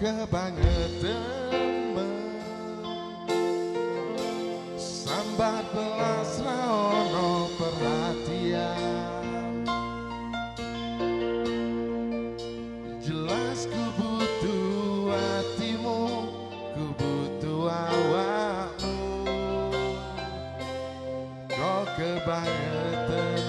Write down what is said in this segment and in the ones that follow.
kebangetan sambat belas ono perhatian. Jelas ku butuh hatimu, ku butuh awakmu. Kau kebangetan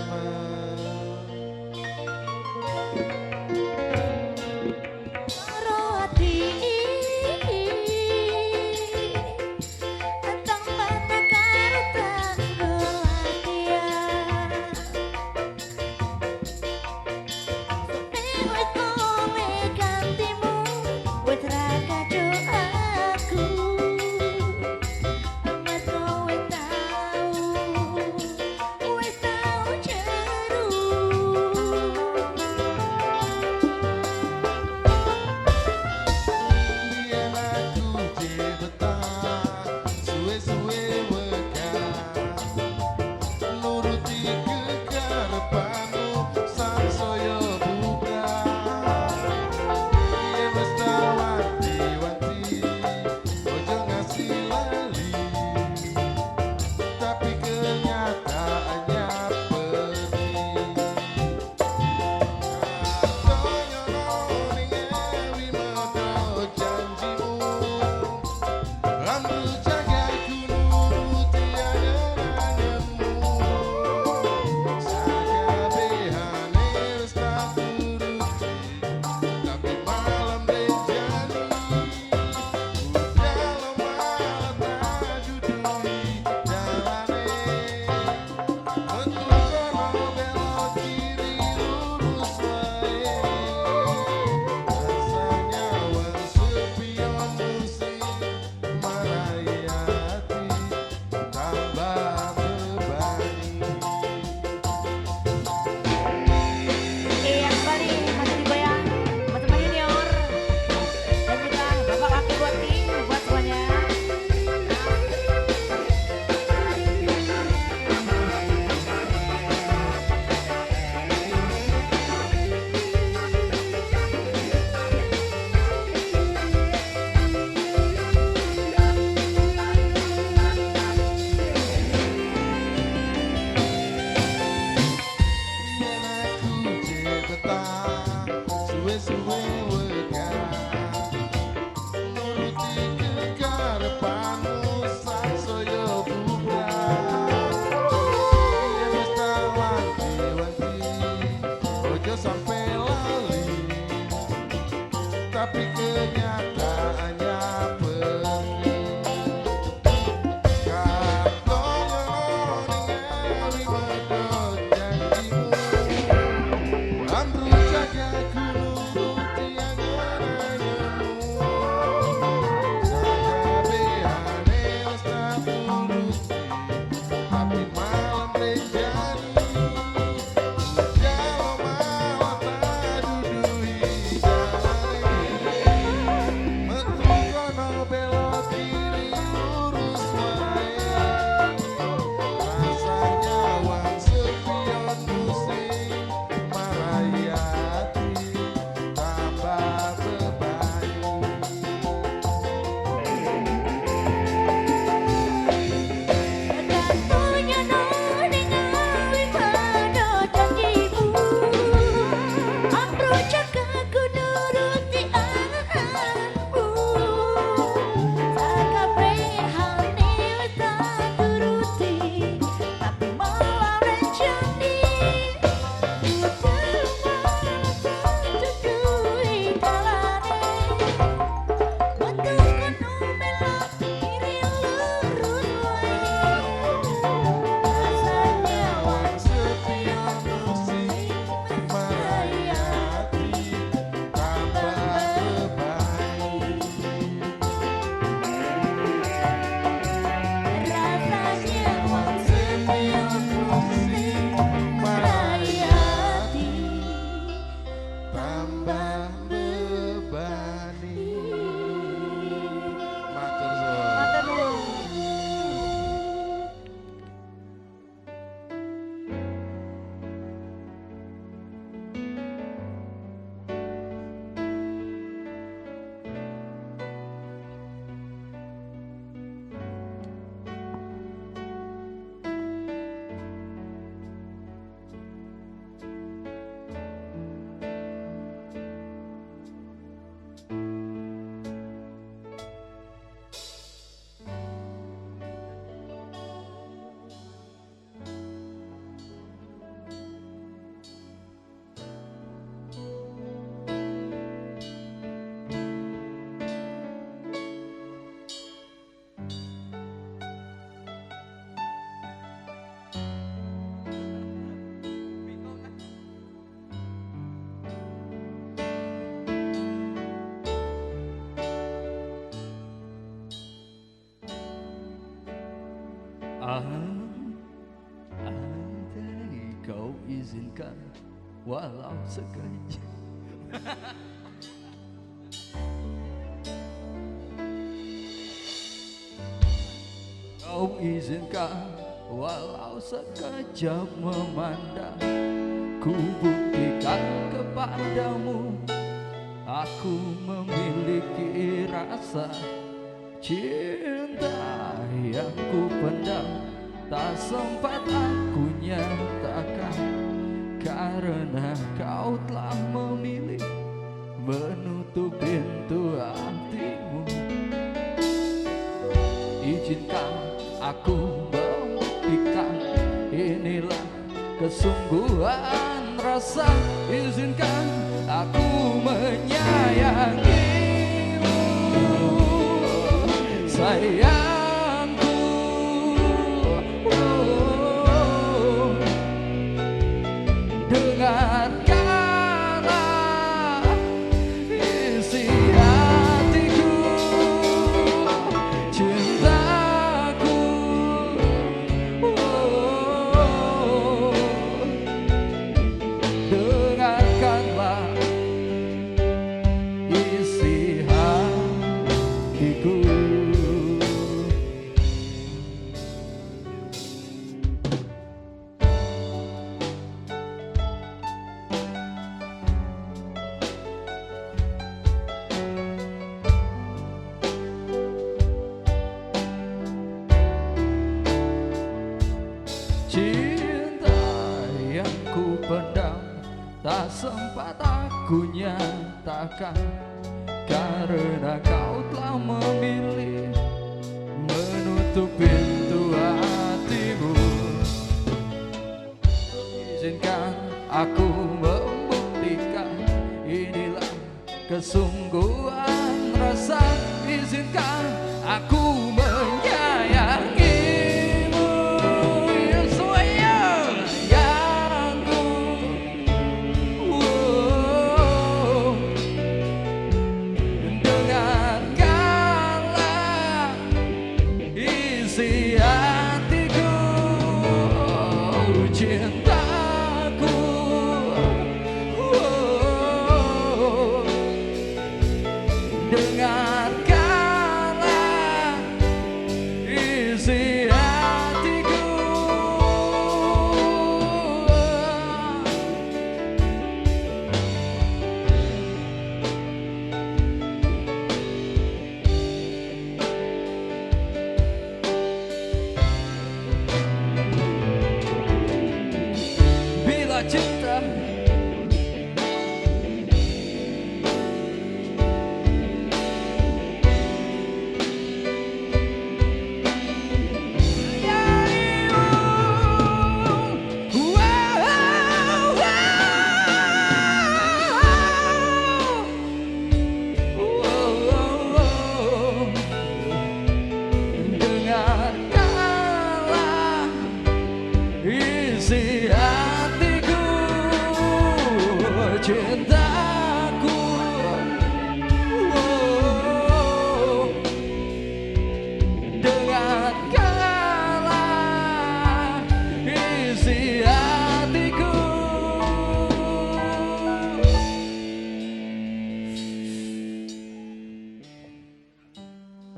izinkan walau sekejap. Kau izinkan walau sekejap memandang, ku buktikan kepadamu aku memiliki rasa cinta yang ku pendam, tak sempat aku nyatakan karena kau telah memilih menutup pintu hatimu. Izinkan aku membuktikan inilah kesungguhan rasa. Izinkan aku menyayangimu, sayangku. Dengarkanlah isi hatiku, cintaku. Dengarkanlah isi hatiku. Cinta yang ku pendam, tak sempat aku nyatakan karena kau telah memilih menutup pintu hatimu. Izinkan aku membuktikan inilah kesungguhan rasa. Izinkan aku menyayangimu, sayangku. Dengarkanlah isi hatiku, cintaku. Dengarkanlah isi hatiku. Bila cinta dengarkanlah isi hatiku, cintaku. Dengarkanlah isi hatiku.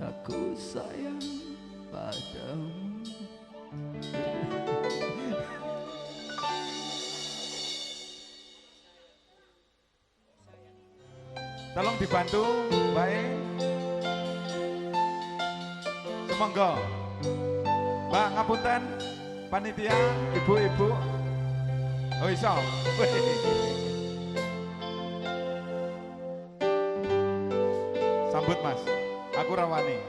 Aku sayang padamu. Tolong dibantu, baik. Semonggo. Mbak ngapunten, panitia, ibu-ibu. Oh iso. Sambut Mas, aku rawani.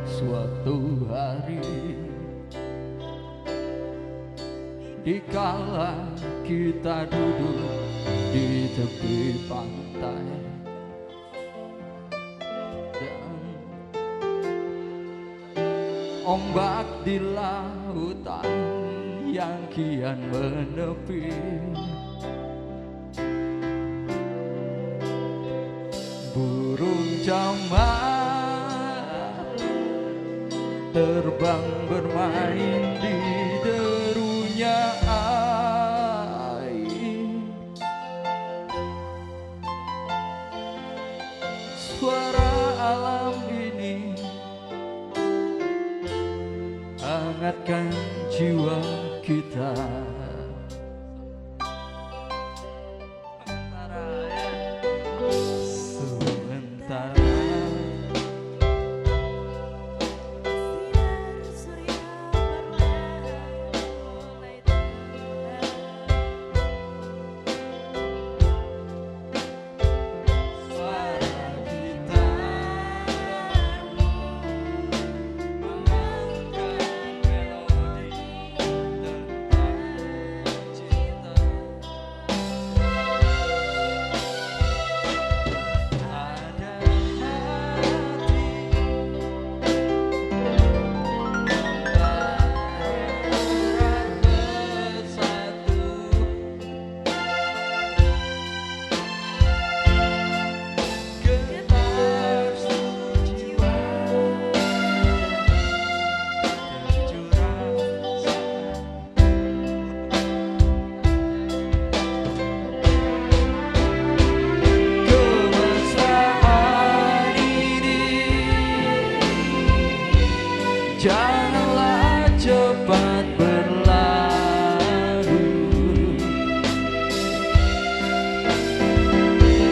Suatu hari dikala kita duduk di tepi pantai dan ombak di lautan yang kian menepi, burung camar terbang bermain di derunya air. Suara alam ini hangatkan jiwa kita. Sementara janganlah cepat berlalu.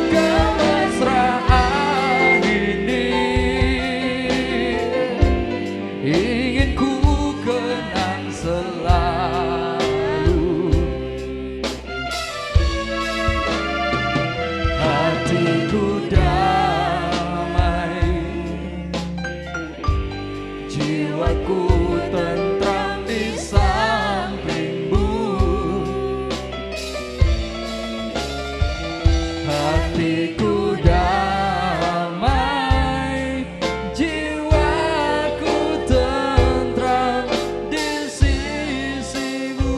Kemesraan ini ingin ku kenang selalu. Hatiku damai, jiwaku tentram di sampingmu. Hatiku damai, jiwaku tentram di sisimu.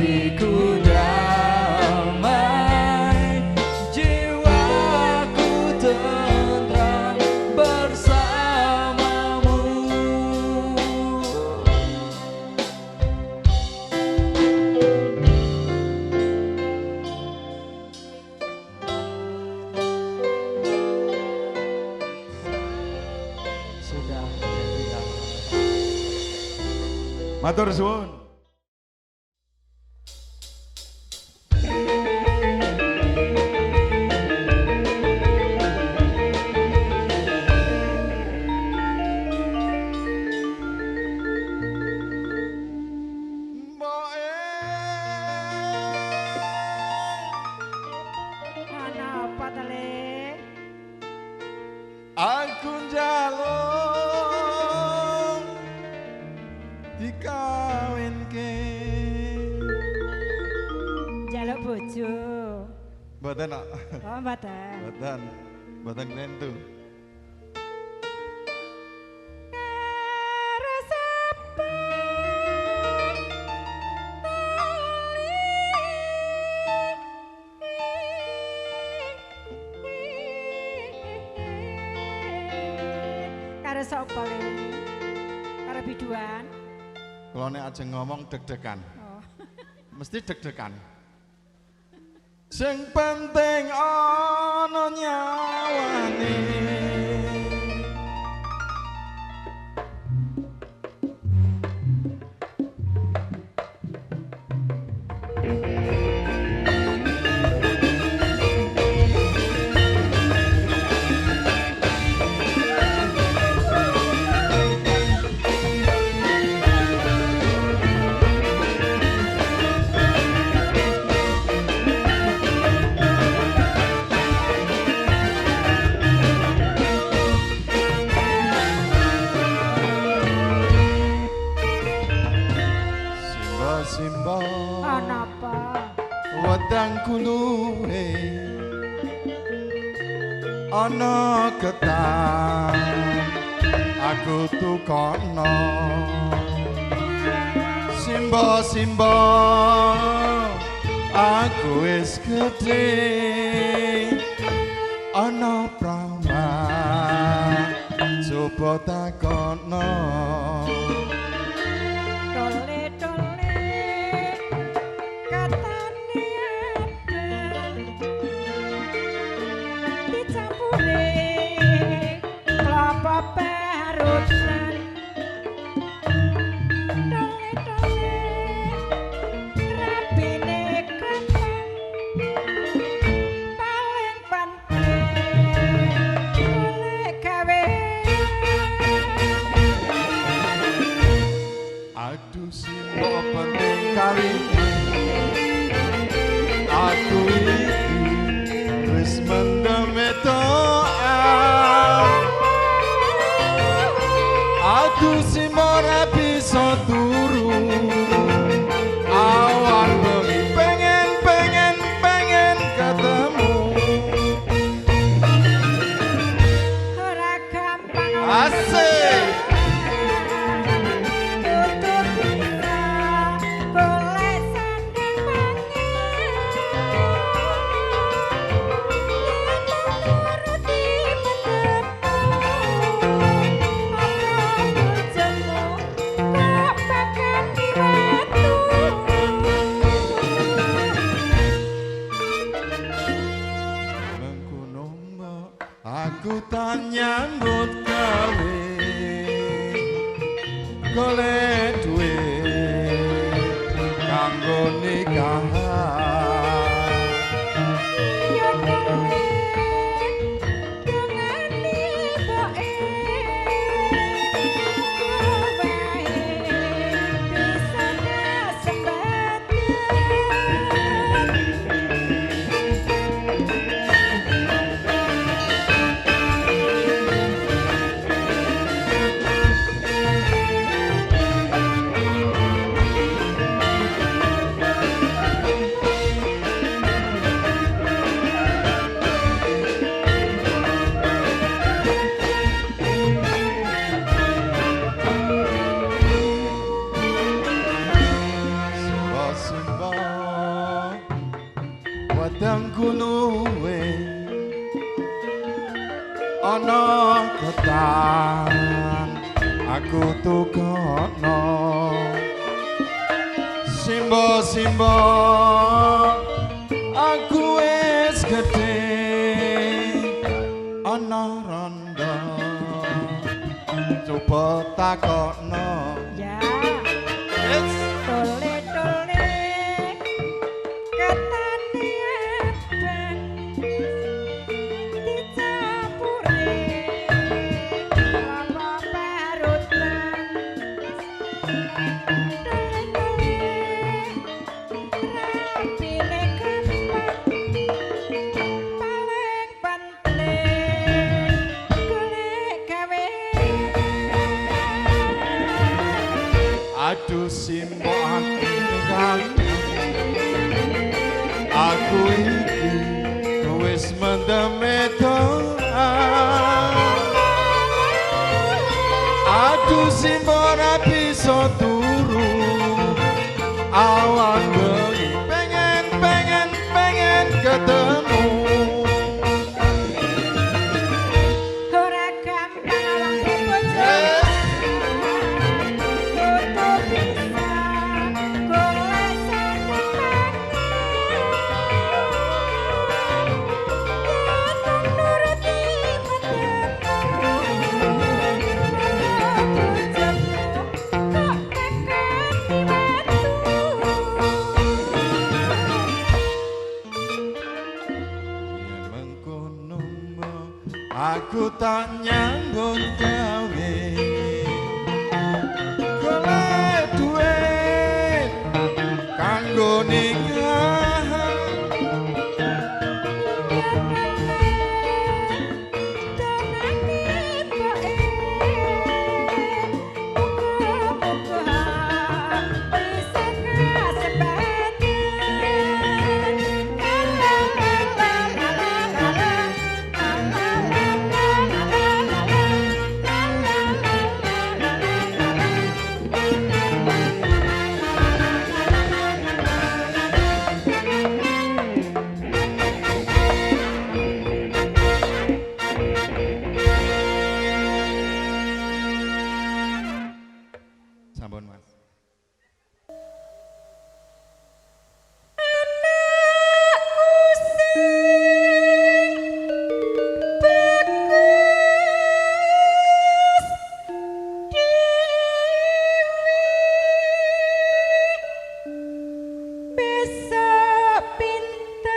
hatiku damai, jiwaku tentram bersamamu. Sudah tidak. Matur suwun. Ana apa ta, Le? Aku njaluk dikawinke. Jaluk bojo. Mboten kok. Oh, mboten. Mboten klentu. Karo sapa tali? Karo sapa, Le? Karo biduan? Kalau nek aja ngomong deg-degan, Oh. mesti deg-degan. Sing penting ana nyawane. Simba Ana apa? wedang kuluhe ana ketan aku tukono. Simba aku wis gedhe ana prama coba takono. Tole-tole katane abang dicampure kelapa parutan. Tole-tole rabine kembang paling penting boleh gawe. Aduh simbo penting kali aku iki wis mendem doa. Aduh simbo ora bisa turu awan bengi pengen ketemu. Ora gampang Asik. tutup bisa boleh sandang menuruti menurutmu apa bojomu tak bakal diratu. Mengkono mbok aku tak nyambut gawe golek duit kanggo nikahan. Ya kalian dongani boe wae bisa kesempatan. padang kunuwe ana ketan aku tukono simbo aku wis gedhe ana rondo coba takokno Ya, yes. tole-tole katane abang dicampure lapa parutan tole-tole rapine gampang paling penting golek gawe. Aduh simbo aku iki wis mendem aduh simbo ora bisa turu awan bengi pengen ketemu Ora gampang awak bojo kudu bisa golek senengan yen nuruti yen mengkono aku tak nyambut gawe golek duit kanggo nikah sampun Mas. Besok pinter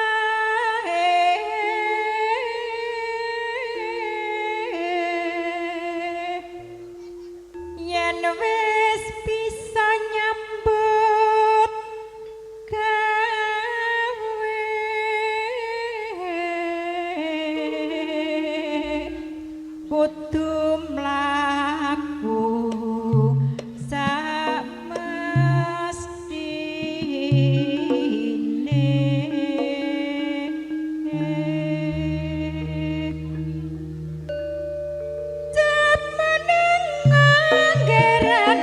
sekolah yen wis bisa nyambut gawe kudu mlaku samestine. Jam meneng anggeran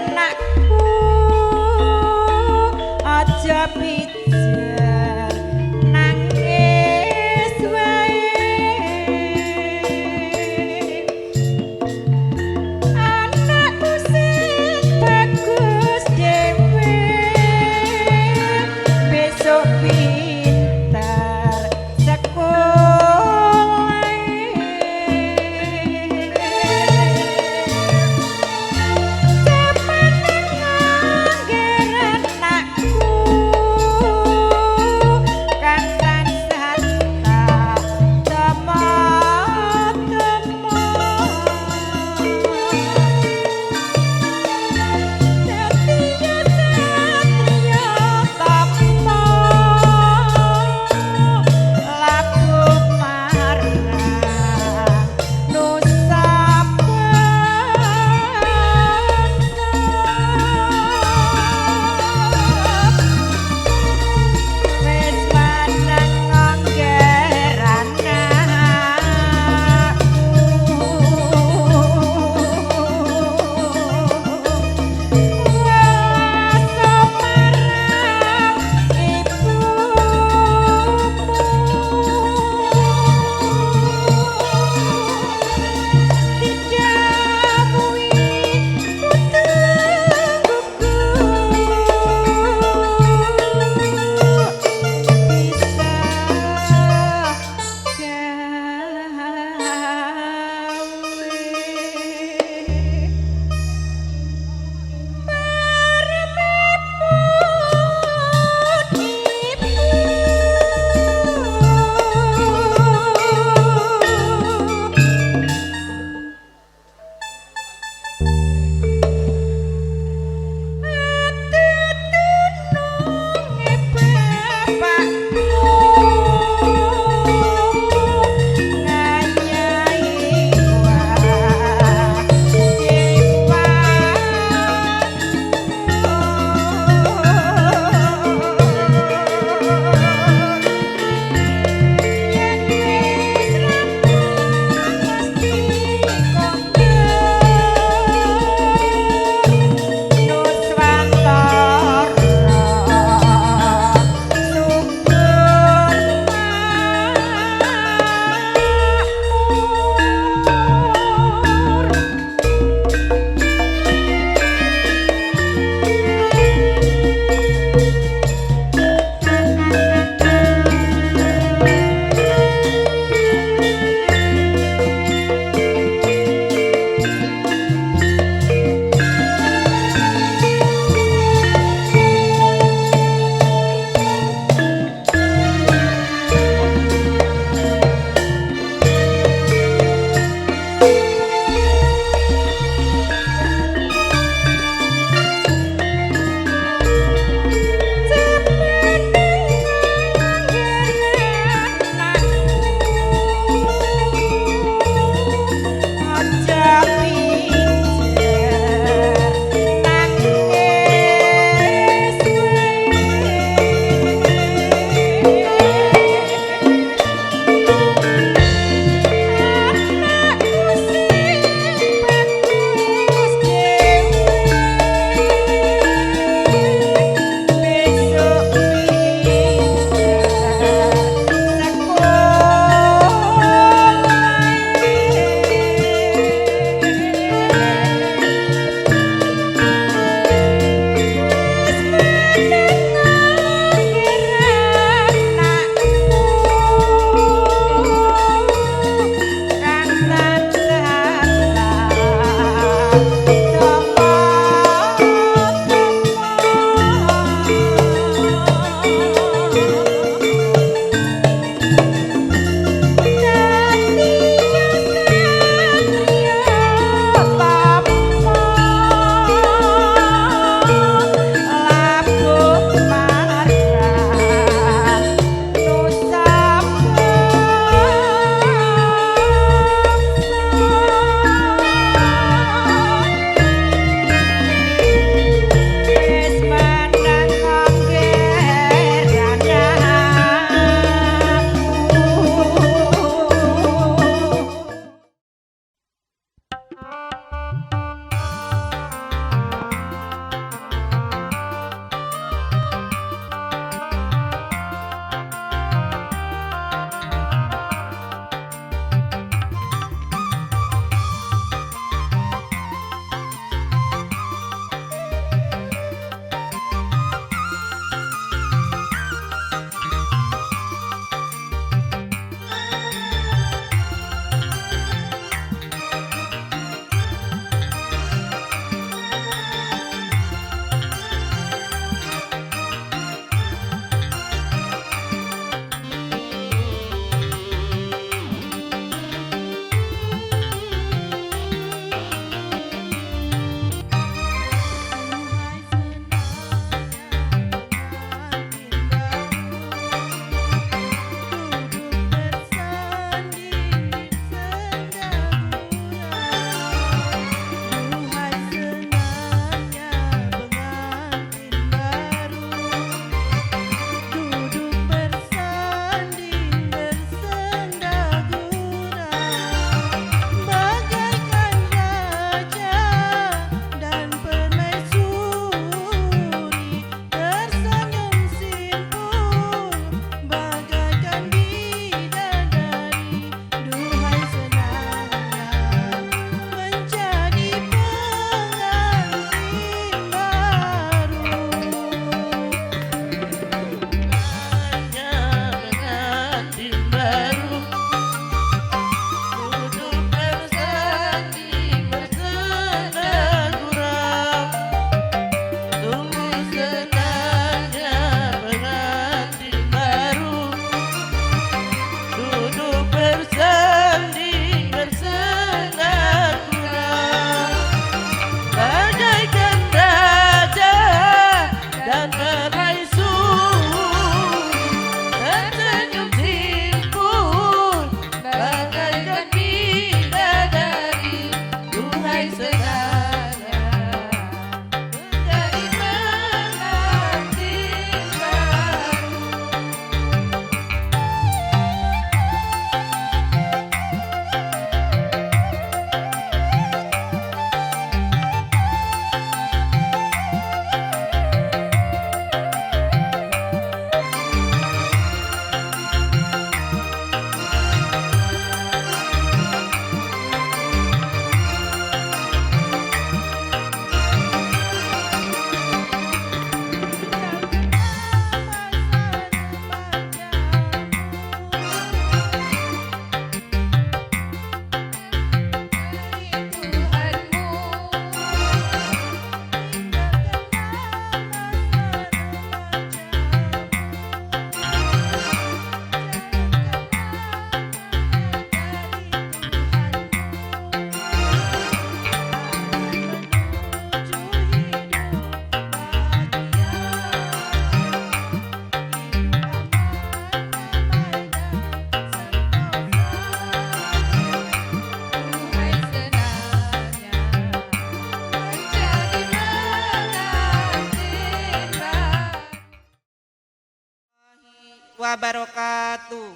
wabarakatuh.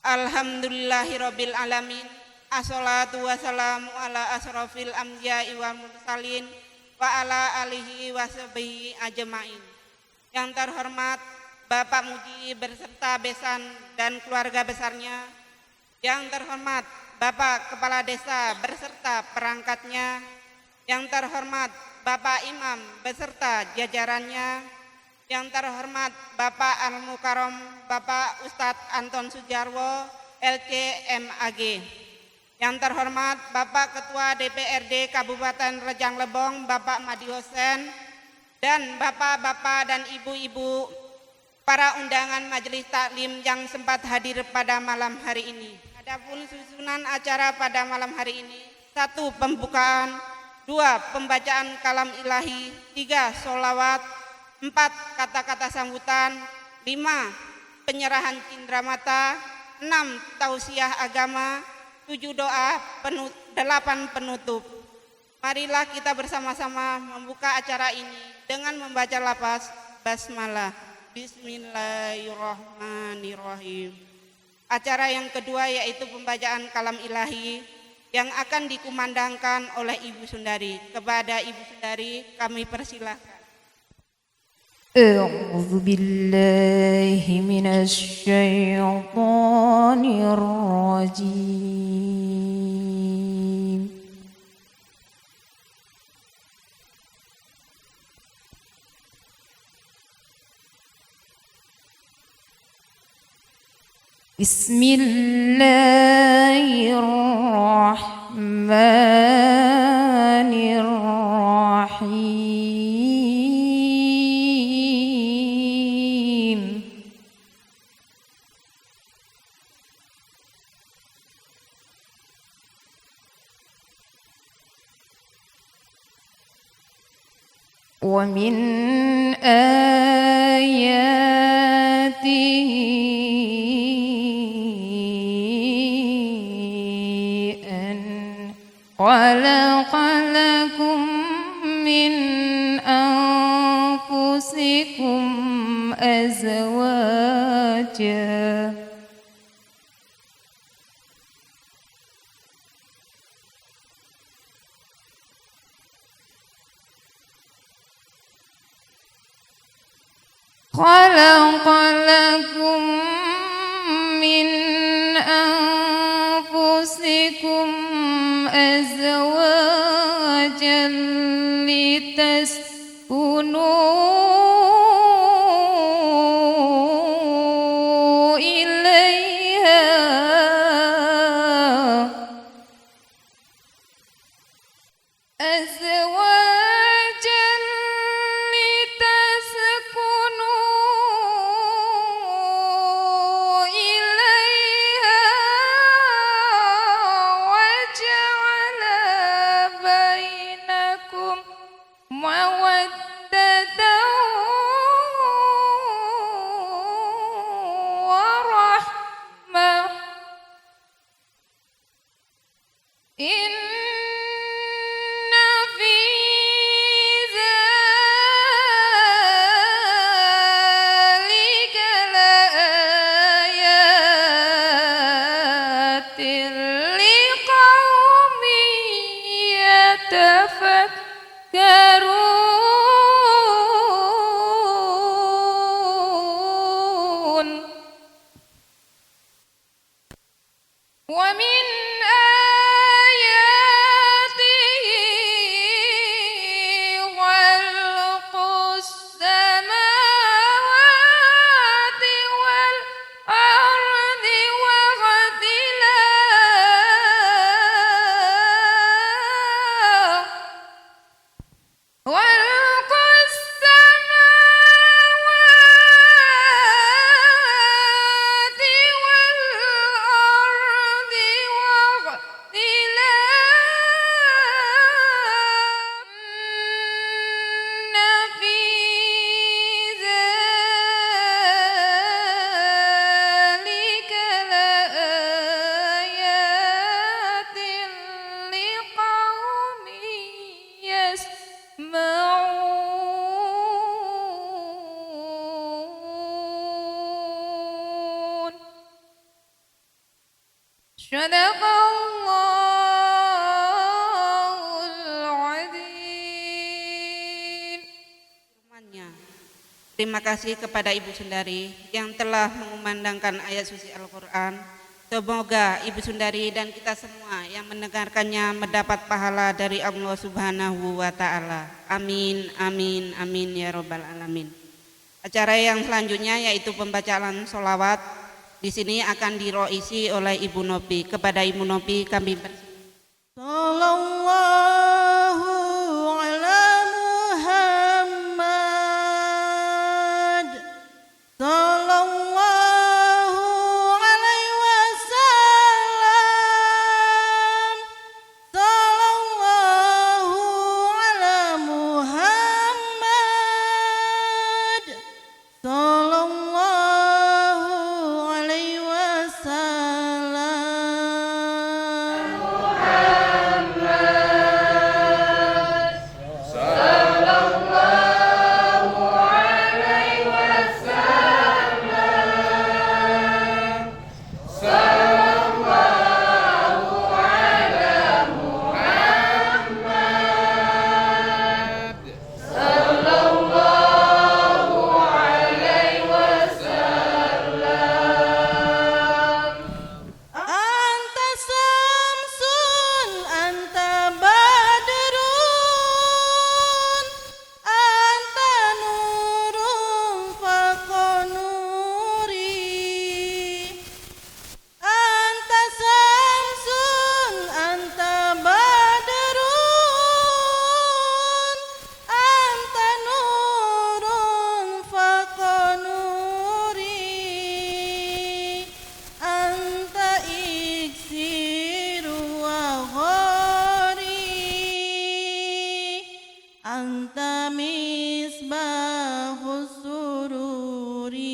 Alhamdulillahirabbil alamin. Assalatu wassalamu ala asrofil anbiya'i wal mursalin wa ala alihi washabihi ajmain. Yang terhormat Bapak Muji berserta besan dan keluarga besarnya. Yang terhormat Bapak Kepala Desa berserta perangkatnya. Yang terhormat Bapak Imam beserta jajarannya. Yang terhormat Bapak Al-Mukarram Bapak Ustadz Anton Sujarwo LCMAG. Yang terhormat Bapak Ketua DPRD Kabupaten Rejang Lebong Bapak Madi Hosen, dan bapak-bapak dan ibu-ibu para undangan majelis taklim yang sempat hadir pada malam hari ini. Adapun susunan acara pada malam hari ini: 1. Pembukaan, 2. Pembacaan kalam ilahi, 3. Sholawat, 4. Kata-kata sambutan, 5. Penyerahan cindramata, 6. Tausiah agama, 7. Doa, 8. Penutup. Marilah kita bersama-sama membuka acara ini dengan membaca lafaz basmalah. Bismillahirrahmanirrahim. Acara yang kedua yaitu pembacaan kalam ilahi yang akan dikumandangkan oleh Ibu Sundari. Kepada Ibu Sundari kami persilahkan. أعوذ بالله من الشيطان الرجيم بسم الله الرحمن الرحيم ومن آياته أن خلق لكم من أنفسكم أزواجا خلق لكم من أنفسكم أزواجا لتسكنوا إليها أزواجا لتسكنوا إليها وجعل بينكم مودة ورحمة إن في ذلك لآيات لقوم يتفكرون ومن آياته خلق السماوات والأرض خلق السماوات والأرض Sadaqallahul Adzim. Firman-Nya. Terima kasih kepada Ibu Sundari yang telah mengumandangkan ayat suci Al-Quran. Semoga Ibu Sundari dan kita semua yang mendengarkannya mendapat pahala dari Allah Subhanahu wa Ta'ala. Amin, amin, amin ya Rabbal Alamin. Acara yang selanjutnya yaitu pembacaan sholawat. Di sini akan diroisi oleh Ibu Nopi. Kepada Ibu Nopi kami Sallallahu ala Muhammad. Sallallahu alaihi wasallam. Sallallahu ala Muhammad. Sallallahu alaihi wasallam. Anta samsun, anta badrun, anta nurun faqa nuri. Anta samsun, anta badrun, anta nurun faqa nuri. Anta iksiru wa ghori. Anta misbahus sururi.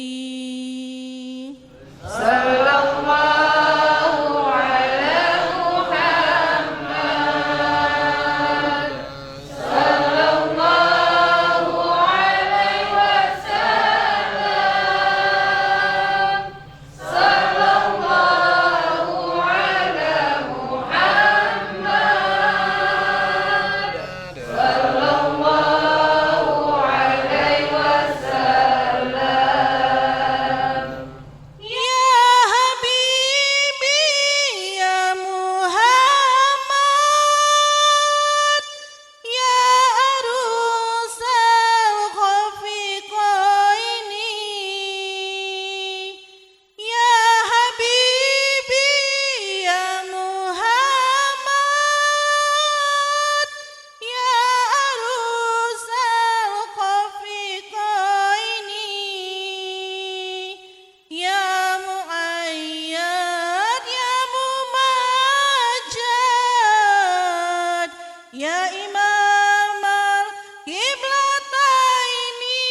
Ya Habibi ya Muhammad, ya arusal khafiqaini. Ya Habibi ya Muhammad, ya arusal khafiqaini. Ya Mu'ayyad, ya Mumajjad, ya Imam al-Qiblataini.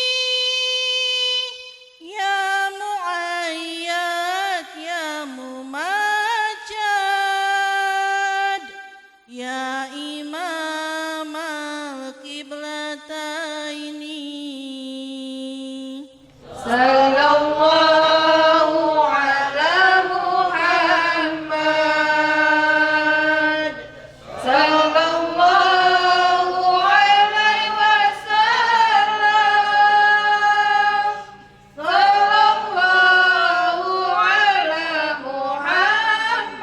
Ya Mu'ayyad, ya Mumajjad, ya Imam al-Qiblataini. Sallallahu ala Muhammad. Sallallahu alaihi wasallam. Sallallahu ala Muhammad.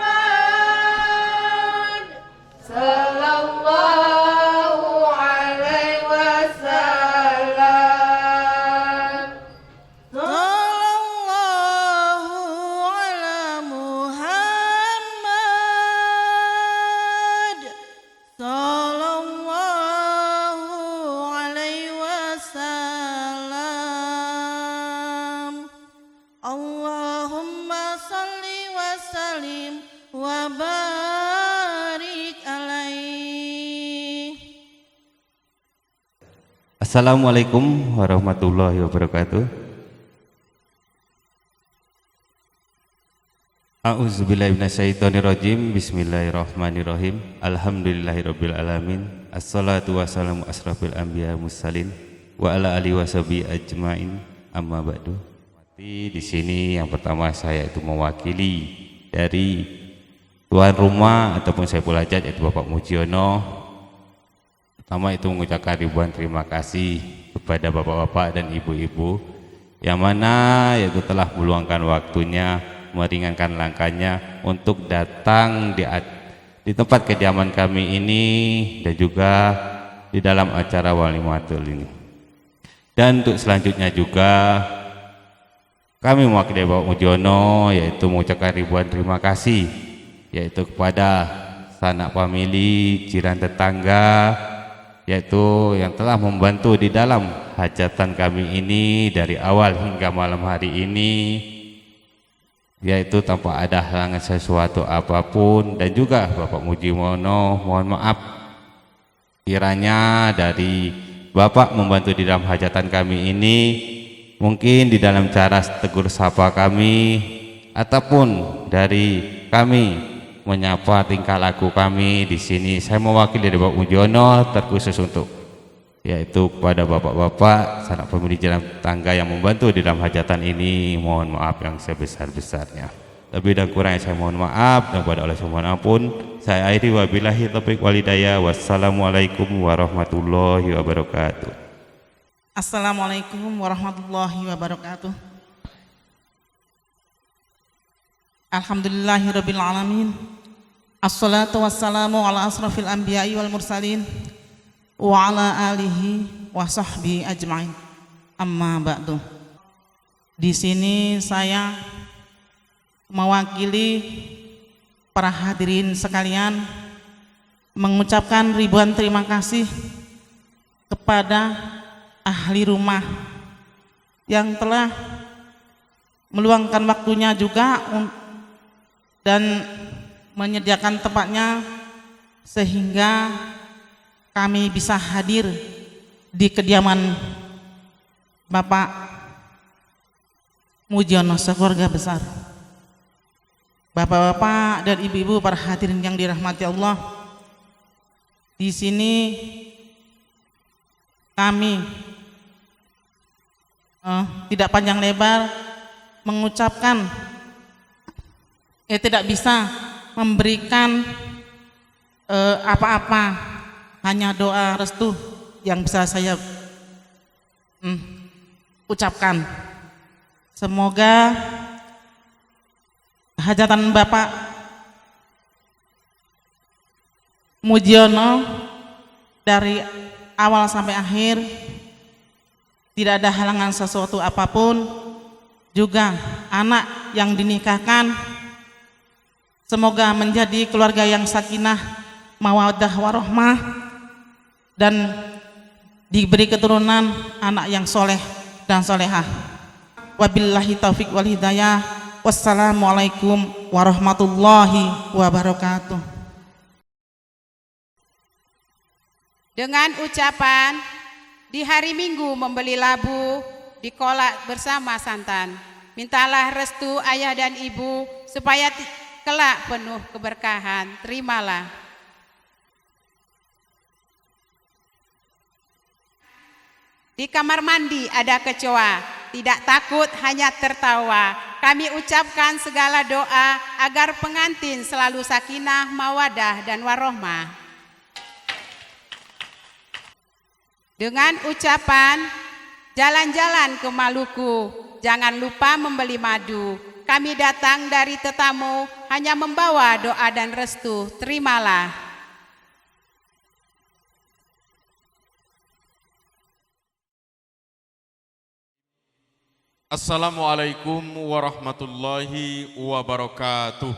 Sallallahu alaihi wasallam. Sallallahu ala Muhammad. Sallallahu alaihi wasallam. Allahumma salli wa sallim wa barik alaihi. Assalamualaikum warahmatullahi wabarakatuh. A'udzubillahi minasyaitonirrajim. Bismillahirrahmanirrahim. Alhamdulillahirabbil alamin. Assalatu wassalamu asrafil anbiya mursalin wa ala alihi washabihi ajmain. Amma ba'du. Di sini yang pertama saya itu mewakili dari tuan rumah ataupun Saiful Hajat yaitu Bapak Mujiono. Pertama itu mengucapkan ribuan terima kasih kepada bapak-bapak dan ibu-ibu yang mana yaitu telah meluangkan waktunya, meringankan langkahnya untuk datang di tempat kediaman kami ini dan juga di dalam acara walimatul ini. Dan untuk selanjutnya juga kami mewakili Bapak Mujiono yaitu mengucapkan ribuan terima kasih yaitu kepada sanak famili, jiran tetangga yaitu yang telah membantu di dalam hajatan kami ini dari awal hingga malam hari ini, yaitu tanpa ada halangan sesuatu apapun. Dan juga Bapak Mujiono mohon maaf kiranya dari Bapak membantu di dalam hajatan kami ini mungkin di dalam cara tegur sapa kami ataupun dari kami menyapa tingkah laku kami di sini. Saya mewakili dari Bapak Mujiono terkhusus untuk yaitu kepada bapak-bapak sanak famili jiran tangga yang membantu di dalam hajatan ini, mohon maaf yang sebesar-besarnya. Lebih dan kurangnya saya mohon maaf, dan kepada Allah mohon ampun. Saya akhiri wabillahi taufiq wal hidayah. Wassalamualaikum warahmatullahi wabarakatuh. Assalamualaikum warahmatullahi wabarakatuh. Alhamdulillahirabbil alamin. Assalatu wassalamu ala asrafil anbiya'i wal mursalin wa ala alihi wa sahbihi ajma'in. Amma ba'du. Di sini saya mewakili para hadirin sekalian mengucapkan ribuan terima kasih kepada ahli rumah yang telah meluangkan waktunya juga dan menyediakan tempatnya sehingga kami bisa hadir di kediaman Bapak Mujiono sekeluarga besar. Bapak-bapak dan ibu-ibu para hadirin yang dirahmati Allah, di sini kami tidak panjang lebar mengucapkan tidak bisa memberikan apa-apa, hanya doa restu yang bisa saya ucapkan. Semoga hajatan Bapak Mujiono dari awal sampai akhir tidak ada halangan sesuatu apapun. Juga anak yang dinikahkan semoga menjadi keluarga yang sakinah, mawaddah warohmah, dan diberi keturunan anak yang soleh dan solehah. Wabillahi taufiq wal hidayah. Wassalamualaikum warahmatullahi wabarakatuh. Dengan ucapan di hari Minggu membeli labu, dikolak bersama santan. Mintalah restu ayah dan ibu supaya kelak penuh keberkahan. Terimalah. Di kamar mandi ada kecoa, tidak takut hanya tertawa. Kami ucapkan segala doa agar pengantin selalu sakinah, mawadah dan warohmah. Dengan ucapan jalan-jalan ke Maluku, jangan lupa membeli madu. Kami datang dari tetamu hanya membawa doa dan restu. Terimalah. Assalamualaikum warahmatullahi wabarakatuh.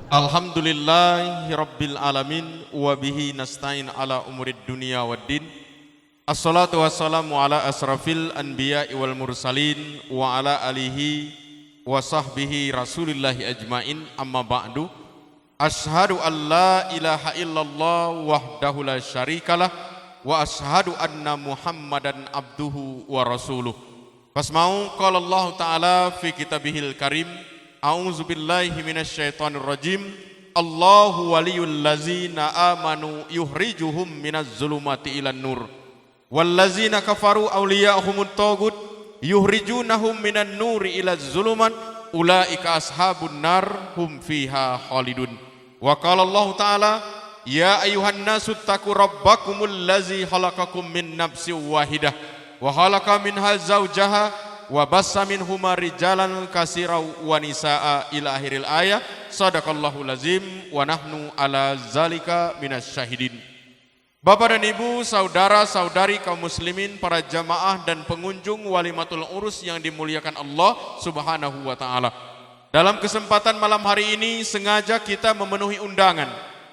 Alhamdulillahi rabbil alamin wa bihi nasta'in ala umurid dunia waddin. Assalatu wassalamu ala asrafil anbiya'i wal mursalin wa ala alihi wa sahbihi rasulillahi ajmain, amma ba'du. Ashhadu an la ilaha illallah wahdahu la syarikalah wa ashhadu anna Muhammadan abduhu wa rasuluh. Fasma'u qala Allah ta'ala fi kitabihil karim, a'udzu billahi minasyaitonir rajim. Allahu waliyul ladzina amanu yukhrijuhum minaz zulumati ilan nur wal ladzina kafaru awliya'uhumut tagut yukhrijunahum minan nuri ila zulumat ulaika ashabun nar hum fiha khalidun. Wa qala Allah Ta'ala ya ayuhan nasu taqu rabbakumul ladzi khalaqakum min nafsin wahidah wa khalaqa minha zawjaha wa bassa minhuma rijalan katsiran wa nisaa ila akhiril ayat. Shadaqallahu lazim wa nahnu ala zalika minasyahidin. Bapak dan Ibu, saudara-saudari kaum muslimin, para jamaah dan pengunjung walimatul urus yang dimuliakan Allah Subhanahu wa taala. Dalam kesempatan malam hari ini sengaja kita memenuhi undangan,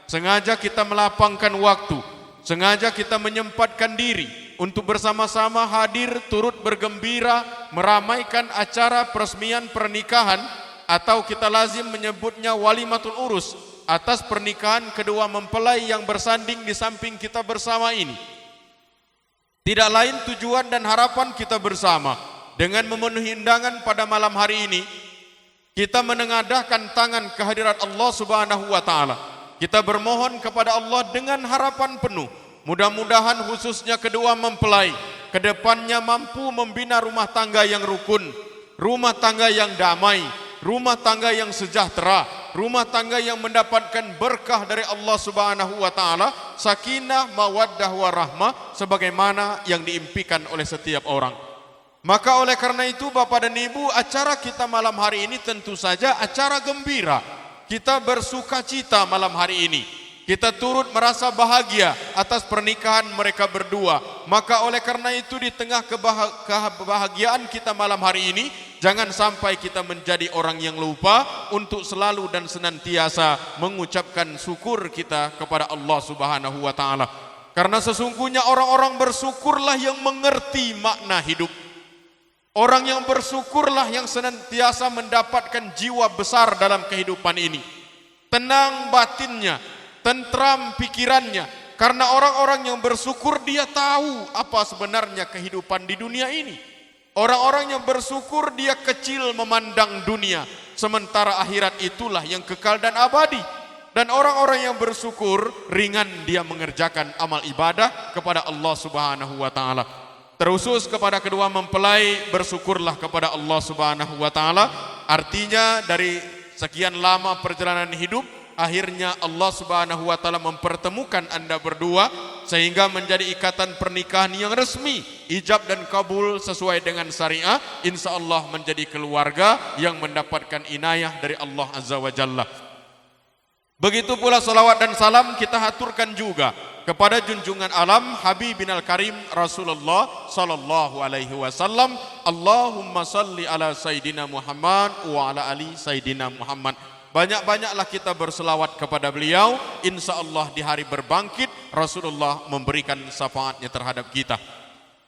sengaja kita melapangkan waktu, sengaja kita menyempatkan diri untuk bersama-sama hadir turut bergembira meramaikan acara peresmian pernikahan atau kita lazim menyebutnya walimatul urus atas pernikahan kedua mempelai yang bersanding di samping kita bersama ini. Tidak lain tujuan dan harapan kita bersama dengan memenuhi undangan pada malam hari ini, kita menengadahkan tangan kehadirat Allah Subhanahu wa taala. Kita bermohon kepada Allah dengan harapan penuh, mudah-mudahan khususnya kedua mempelai kedepannya mampu membina rumah tangga yang rukun, rumah tangga yang damai, rumah tangga yang sejahtera, rumah tangga yang mendapatkan berkah dari Allah Subhanahu wa taala, sakinah, mawaddah warahmah sebagaimana yang diimpikan oleh setiap orang. Maka oleh karena itu Bapak dan Ibu, acara kita malam hari ini tentu saja acara gembira. Kita bersuka cita malam hari ini. Kita turut merasa bahagia atas pernikahan mereka berdua. Maka oleh karena itu di tengah kebahagiaan kita malam hari ini, jangan sampai kita menjadi orang yang lupa untuk selalu dan senantiasa mengucapkan syukur kita kepada Allah Subhanahu wa taala. Karena sesungguhnya orang-orang bersyukurlah yang mengerti makna hidup. Orang yang bersyukurlah yang senantiasa mendapatkan jiwa besar dalam kehidupan ini. Tenang batinnya, tentram pikirannya, karena orang-orang yang bersyukur dia tahu apa sebenarnya kehidupan di dunia ini. Orang-orang yang bersyukur dia kecil memandang dunia, sementara akhirat itulah yang kekal dan abadi. Dan orang-orang yang bersyukur ringan dia mengerjakan amal ibadah kepada Allah Subhanahu wa taala. Terusus kepada kedua mempelai, bersyukurlah kepada Allah Subhanahu wa taala. Artinya dari sekian lama perjalanan hidup, akhirnya Allah Subhanahu wa taala mempertemukan Anda berdua sehingga menjadi ikatan pernikahan yang resmi, ijab dan kabul sesuai dengan syariah, insyaallah menjadi keluarga yang mendapatkan inayah dari Allah Azza wa Jalla. Begitu pula salawat dan salam kita haturkan juga kepada junjungan alam Habibinal Karim Rasulullah sallallahu alaihi wasallam. Allahumma salli ala Sayyidina Muhammad wa ala ali Sayyidina Muhammad. Banyak-banyaklah kita berselawat kepada beliau. Insya Allah di hari berbangkit Rasulullah memberikan syafaatnya terhadap kita.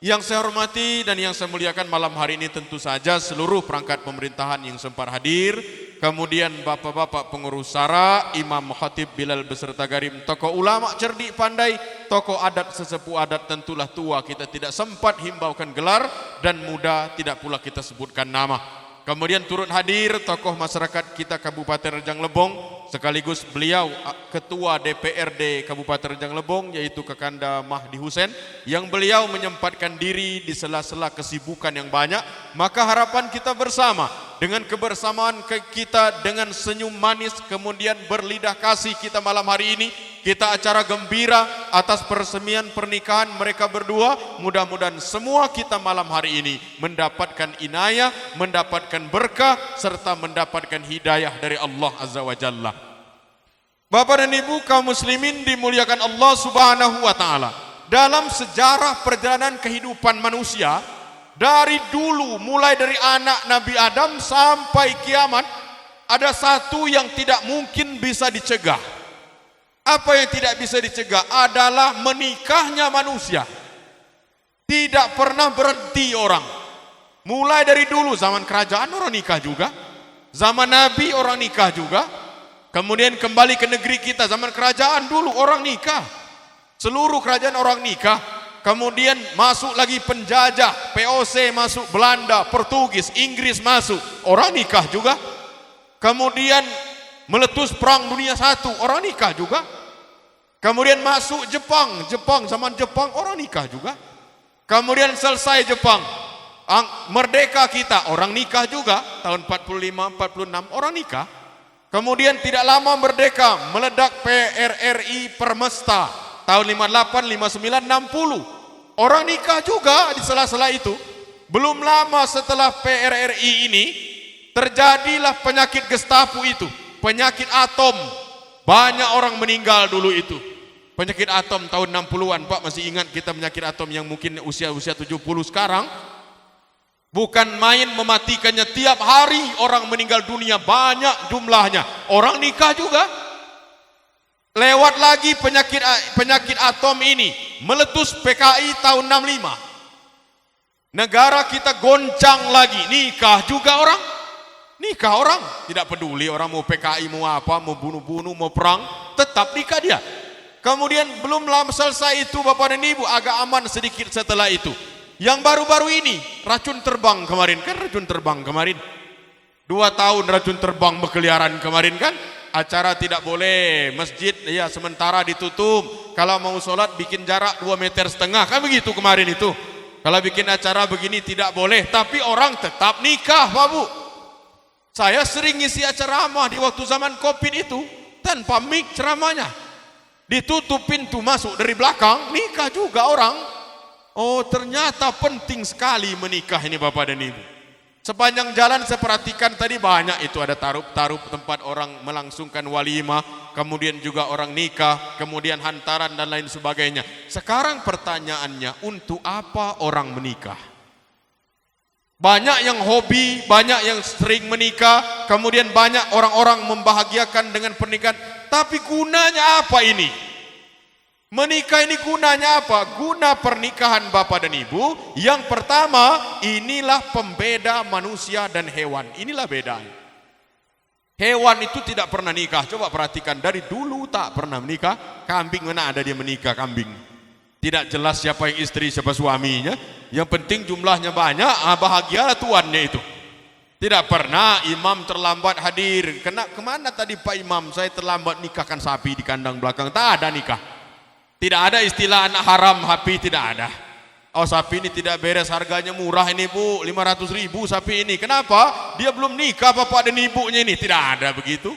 Yang saya hormati dan yang saya muliakan malam hari ini tentu saja seluruh perangkat pemerintahan yang sempat hadir. Kemudian bapak-bapak pengurus SARA, Imam Khatib Bilal beserta Garim, tokoh ulama cerdik pandai, tokoh adat sesepuh adat tentulah tua kita tidak sempat himbaukan gelar dan muda tidak pula kita sebutkan nama. Kemudian turut hadir tokoh masyarakat kita Kabupaten Rejang Lebong, sekaligus beliau Ketua DPRD Kabupaten Rejang Lebong yaitu Kakanda Mahdi Husen, yang beliau menyempatkan diri di sela-sela kesibukan yang banyak. Maka harapan kita bersama dengan kebersamaan kita dengan senyum manis kemudian berlidah kasih kita malam hari ini, kita acara gembira atas peresmian pernikahan mereka berdua. Mudah-mudahan semua kita malam hari ini mendapatkan inayah, mendapatkan berkah serta mendapatkan hidayah dari Allah Azza wa Jalla. Bapak dan Ibu kaum muslimin dimuliakan Allah Subhanahu wa taala. Dalam sejarah perjalanan kehidupan manusia, dari dulu mulai dari anak Nabi Adam sampai kiamat, ada satu yang tidak mungkin bisa dicegah. Apa yang tidak bisa dicegah adalah menikahnya manusia. Tidak pernah berhenti orang. Mulai dari dulu zaman kerajaan orang nikah juga, zaman Nabi orang nikah juga. Kemudian kembali ke negeri kita, zaman kerajaan dulu orang nikah. Seluruh kerajaan orang nikah. Kemudian masuk lagi penjajah, POC masuk, Belanda, Portugis, Inggris masuk, orang nikah juga. Kemudian meletus perang dunia I, orang nikah juga. Kemudian masuk Jepang zaman Jepang orang nikah juga. Kemudian selesai Jepang, Merdeka kita, orang nikah juga. Tahun 45, 46, orang nikah. Kemudian tidak lama merdeka, meledak PRRI Permesta. Tahun 58, 59, 60. Orang nikah juga di sela-sela itu. Belum lama setelah PRRI ini, terjadilah penyakit Gestapo itu. Penyakit atom. Banyak orang meninggal dulu itu. Penyakit atom tahun 60-an. Pak masih ingat kita penyakit atom yang mungkin usia 70 sekarang. Bukan main mematikannya, tiap hari orang meninggal dunia, banyak jumlahnya. Orang nikah juga. Lewat lagi penyakit atom ini, meletus PKI tahun 65. Negara kita goncang lagi, nikah juga orang. Nikah orang, tidak peduli orang mau PKI, mau apa, mau bunuh-bunuh, mau perang, tetap nikah dia. Kemudian belum lama selesai itu Bapak dan Ibu, agak aman sedikit setelah itu. Yang baru-baru ini, racun terbang kemarin, kan racun terbang kemarin. 2 tahun racun terbang berkeliaran kemarin kan. Acara tidak boleh, masjid ya sementara ditutup. Kalau mau sholat bikin jarak 2,5 meter, kan begitu kemarin itu. Kalau bikin acara begini tidak boleh, tapi orang tetap nikah Pak Bu. Saya sering ngisi ceramah di waktu zaman Covid itu, tanpa mic ceramahnya. Ditutup pintu masuk dari belakang, nikah juga orang. Oh ternyata penting sekali menikah ini Bapak dan Ibu. Sepanjang jalan saya perhatikan tadi banyak itu ada tarup-tarup tempat orang melangsungkan walimah, kemudian juga orang nikah, kemudian hantaran dan lain sebagainya. Sekarang pertanyaannya, untuk apa orang menikah? Banyak yang hobi, banyak yang sering menikah, kemudian banyak orang-orang membahagiakan dengan pernikahan. Tapi gunanya apa ini? Menikah ini gunanya apa? Guna pernikahan Bapak dan Ibu, yang pertama, inilah pembeda manusia dan hewan. Inilah bedanya. Hewan itu tidak pernah nikah. Coba perhatikan, dari dulu tak pernah menikah. Kambing mana ada dia menikah, kambing. Tidak jelas siapa yang istri, siapa suaminya. Yang penting jumlahnya banyak, bahagialah tuannya itu. Tidak pernah imam terlambat hadir. Kemana tadi Pak Imam? Saya terlambat nikahkan sapi di kandang belakang. Tak ada nikah. Tidak ada istilah anak haram sapi, tidak ada. Oh sapi ini tidak beres, harganya murah ini Bu, 500.000 sapi ini. Kenapa? Dia belum nikah bapak dan ibunya ini. Tidak ada begitu.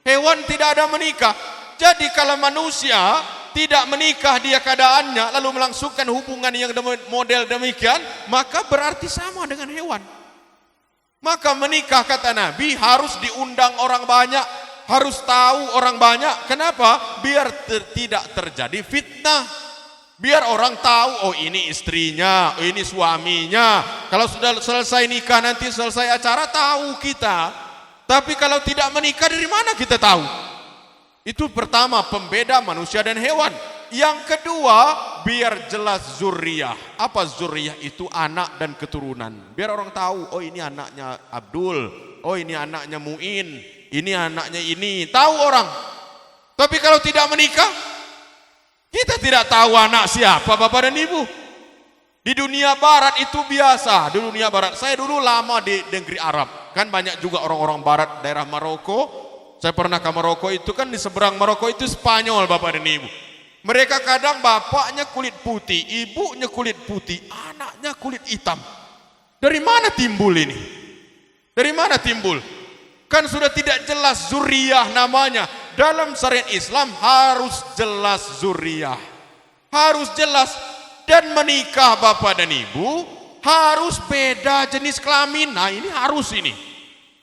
Hewan tidak ada menikah. Jadi kalau manusia tidak menikah dia keadaannya, lalu melangsungkan hubungan yang model demikian, maka berarti sama dengan hewan. Maka menikah kata Nabi harus diundang orang banyak, harus tahu orang banyak. Kenapa? Biar tidak terjadi fitnah. Biar orang tahu, oh ini istrinya, oh ini suaminya. Kalau sudah selesai nikah, nanti selesai acara, tahu kita. Tapi kalau tidak menikah, dari mana kita tahu? Itu pertama, pembeda manusia dan hewan. Yang kedua, biar jelas zuriyah. Apa zuriyah itu? Anak dan keturunan. Biar orang tahu, oh ini anaknya Abdul, oh ini anaknya Muin, ini anaknya ini. Tahu orang. Tapi kalau tidak menikah, kita tidak tahu anak siapa Bapak dan Ibu. Di dunia barat itu biasa. Di dunia barat, saya dulu lama di negeri Arab. Kan banyak juga orang-orang barat daerah Maroko. Saya pernah ke Maroko, itu kan di seberang Maroko itu Spanyol Bapak dan Ibu. Mereka kadang bapaknya kulit putih, ibunya kulit putih, anaknya kulit hitam. Dari mana timbul ini? Dari mana timbul? Kan sudah tidak jelas zuriyah namanya. Dalam syariat Islam harus jelas zuriyah. Harus jelas. Dan menikah Bapak dan Ibu harus beda jenis kelamin. Nah ini harus ini.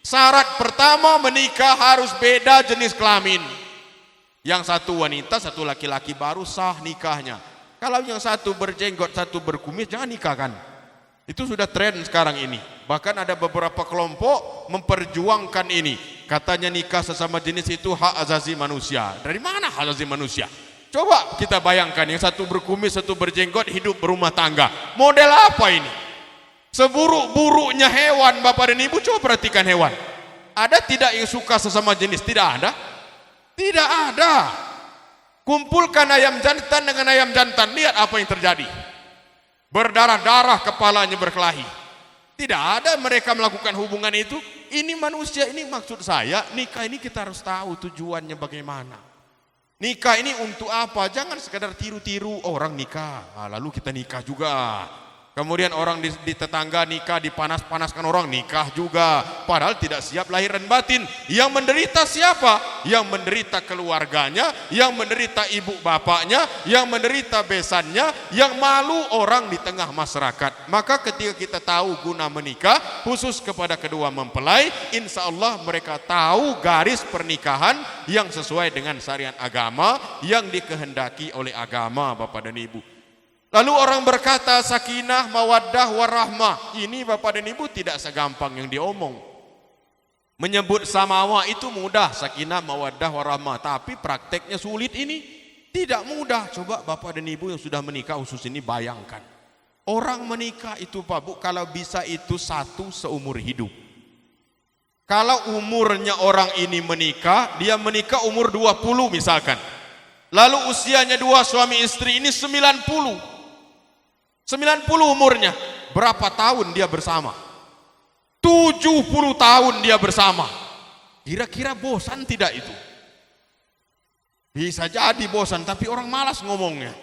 Syarat pertama menikah harus beda jenis kelamin. Yang satu wanita, satu laki-laki baru sah nikahnya. Kalau yang satu berjenggot, satu berkumis, jangan nikahkan. Itu sudah tren sekarang ini. Bahkan ada beberapa kelompok memperjuangkan ini. Katanya nikah sesama jenis itu hak asasi manusia. Dari mana hak asasi manusia? Coba kita bayangkan, yang satu berkumis, satu berjenggot, hidup berumah tangga. Model apa ini? Seburuk-buruknya hewan Bapak dan Ibu, coba perhatikan hewan. Ada tidak yang suka sesama jenis? Tidak ada. Tidak ada. Kumpulkan ayam jantan dengan ayam jantan, lihat apa yang terjadi. Berdarah-darah kepalanya berkelahi. Tidak ada mereka melakukan hubungan itu. Ini manusia, ini maksud saya, nikah ini kita harus tahu tujuannya bagaimana. Nikah ini untuk apa? Jangan sekadar tiru-tiru orang nikah, lalu kita nikah juga. Kemudian orang di tetangga nikah, dipanas-panaskan orang nikah juga. Padahal tidak siap lahir dan batin. Yang menderita siapa? Yang menderita keluarganya, yang menderita ibu bapaknya, yang menderita besannya, yang malu orang di tengah masyarakat. Maka ketika kita tahu guna menikah, khusus kepada kedua mempelai, insya Allah mereka tahu garis pernikahan yang sesuai dengan syariat agama, yang dikehendaki oleh agama, Bapak dan Ibu. Lalu orang berkata sakinah, mawaddah, warahmah. Ini Bapak dan Ibu tidak segampang yang diomong. Menyebut samawa itu mudah, sakinah, mawaddah, warahmah. Tapi prakteknya sulit ini. Tidak mudah. Coba Bapak dan Ibu yang sudah menikah khusus ini bayangkan. Orang menikah itu Pak Bu, kalau bisa itu satu seumur hidup. Kalau umurnya orang ini menikah, dia menikah umur 20 misalkan. Lalu usianya dua suami istri ini 90 umurnya. Berapa tahun dia bersama? 70 tahun dia bersama. Kira-kira bosan tidak itu? Bisa jadi bosan, tapi orang malas ngomongnya.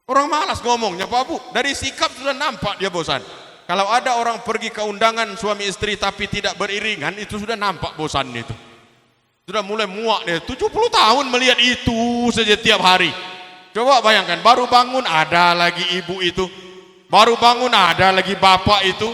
Orang malas ngomongnya Pak Bu. Dari sikap sudah nampak dia bosan. Kalau ada orang pergi ke undangan suami istri tapi tidak beriringan, itu sudah nampak bosan itu. Sudah mulai muak dia. 70 tahun melihat itu saja tiap hari. Coba bayangkan, baru bangun ada lagi ibu itu, baru bangun ada lagi bapak itu.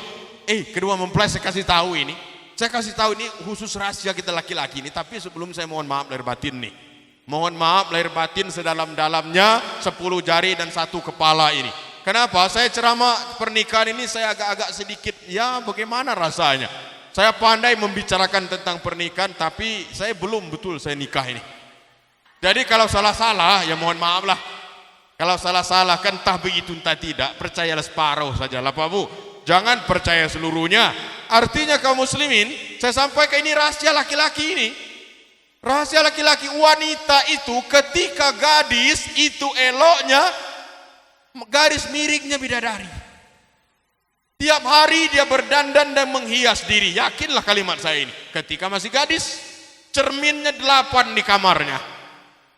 Kedua mempelai saya kasih tahu ini. Saya kasih tahu ini khusus rahasia kita laki-laki ini. Tapi sebelum saya mohon maaf lahir batin nih. Mohon maaf lahir batin sedalam-dalamnya 10 jari dan 1 kepala ini. Kenapa? Saya ceramah pernikahan ini saya agak-agak sedikit ya bagaimana rasanya. Saya pandai membicarakan tentang pernikahan tapi saya belum betul saya nikah ini. Jadi kalau salah-salah ya mohon maaf lah. Kalau salah-salah kan entah begitu entah tidak, percayalah separuh sajalah Pak Bu. Jangan percaya seluruhnya. Artinya kaum muslimin, saya sampaikan ini rahasia laki-laki ini. Rahasia laki-laki, wanita itu ketika gadis itu eloknya garis miringnya bidadari. Tiap hari dia berdandan dan menghias diri. Yakinlah kalimat saya ini. Ketika masih gadis, cerminnya 8 di kamarnya.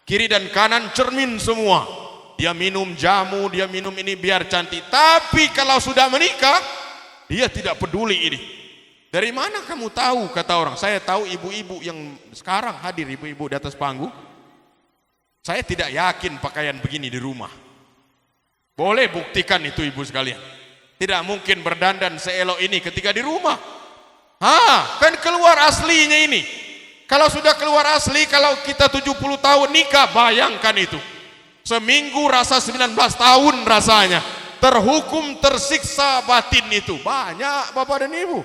Kiri dan kanan cermin semua. Dia minum jamu, dia minum ini biar cantik. Tapi kalau sudah menikah, dia tidak peduli ini. Dari mana kamu tahu kata orang? Saya tahu ibu-ibu yang sekarang hadir, ibu-ibu di atas panggung. Saya tidak yakin pakaian begini di rumah. Boleh buktikan itu ibu sekalian. Tidak mungkin berdandan seelok ini ketika di rumah. Kan keluar aslinya ini. Kalau sudah keluar asli, kalau kita 70 tahun nikah, bayangkan itu. Seminggu rasa 19 tahun rasanya. Terhukum, tersiksa batin itu. Banyak Bapak dan Ibu.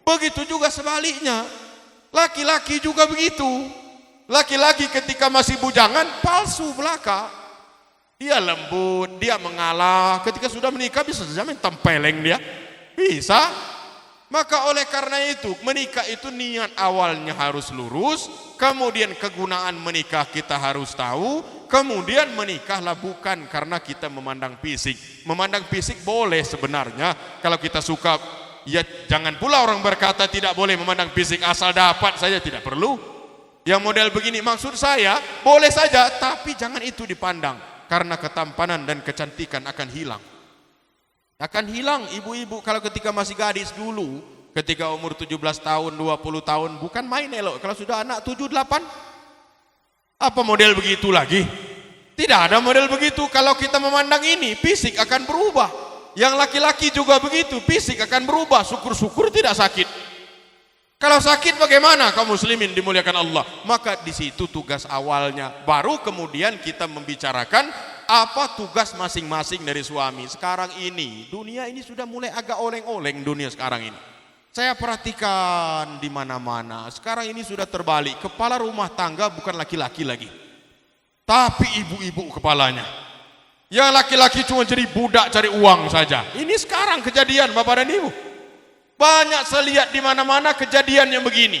Begitu juga sebaliknya. Laki-laki juga begitu. Laki-laki ketika masih bujangan, palsu belaka. Dia lembut, dia mengalah. Ketika sudah menikah bisa saja main tempeleng dia. Bisa. Maka oleh karena itu menikah itu niat awalnya harus lurus, kemudian kegunaan menikah kita harus tahu, kemudian menikahlah bukan karena kita memandang fisik. Memandang fisik boleh sebenarnya kalau kita suka, ya jangan pula orang berkata tidak boleh memandang fisik asal dapat saja, tidak perlu. Yang model begini maksud saya boleh saja, tapi jangan itu dipandang karena ketampanan dan kecantikan akan hilang. Akan hilang ibu-ibu kalau ketika masih gadis dulu, ketika umur 17 tahun, 20 tahun, bukan main elok. Kalau sudah anak 7, 8, apa model begitu lagi? Tidak ada model begitu. Kalau kita memandang ini, fisik akan berubah. Yang laki-laki juga begitu, fisik akan berubah. Syukur-syukur tidak sakit. Kalau sakit bagaimana kaum muslimin dimuliakan Allah? Maka di situ tugas awalnya. Baru kemudian kita membicarakan apa tugas masing-masing dari suami. Sekarang ini, dunia ini sudah mulai agak oleng-oleng dunia sekarang ini. Saya perhatikan di mana-mana. Sekarang ini sudah terbalik. Kepala rumah tangga bukan laki-laki lagi, tapi ibu-ibu kepalanya. Yang laki-laki cuma jadi budak cari uang saja. Ini sekarang kejadian Bapak dan Ibu. Banyak saya lihat di mana-mana kejadian yang begini.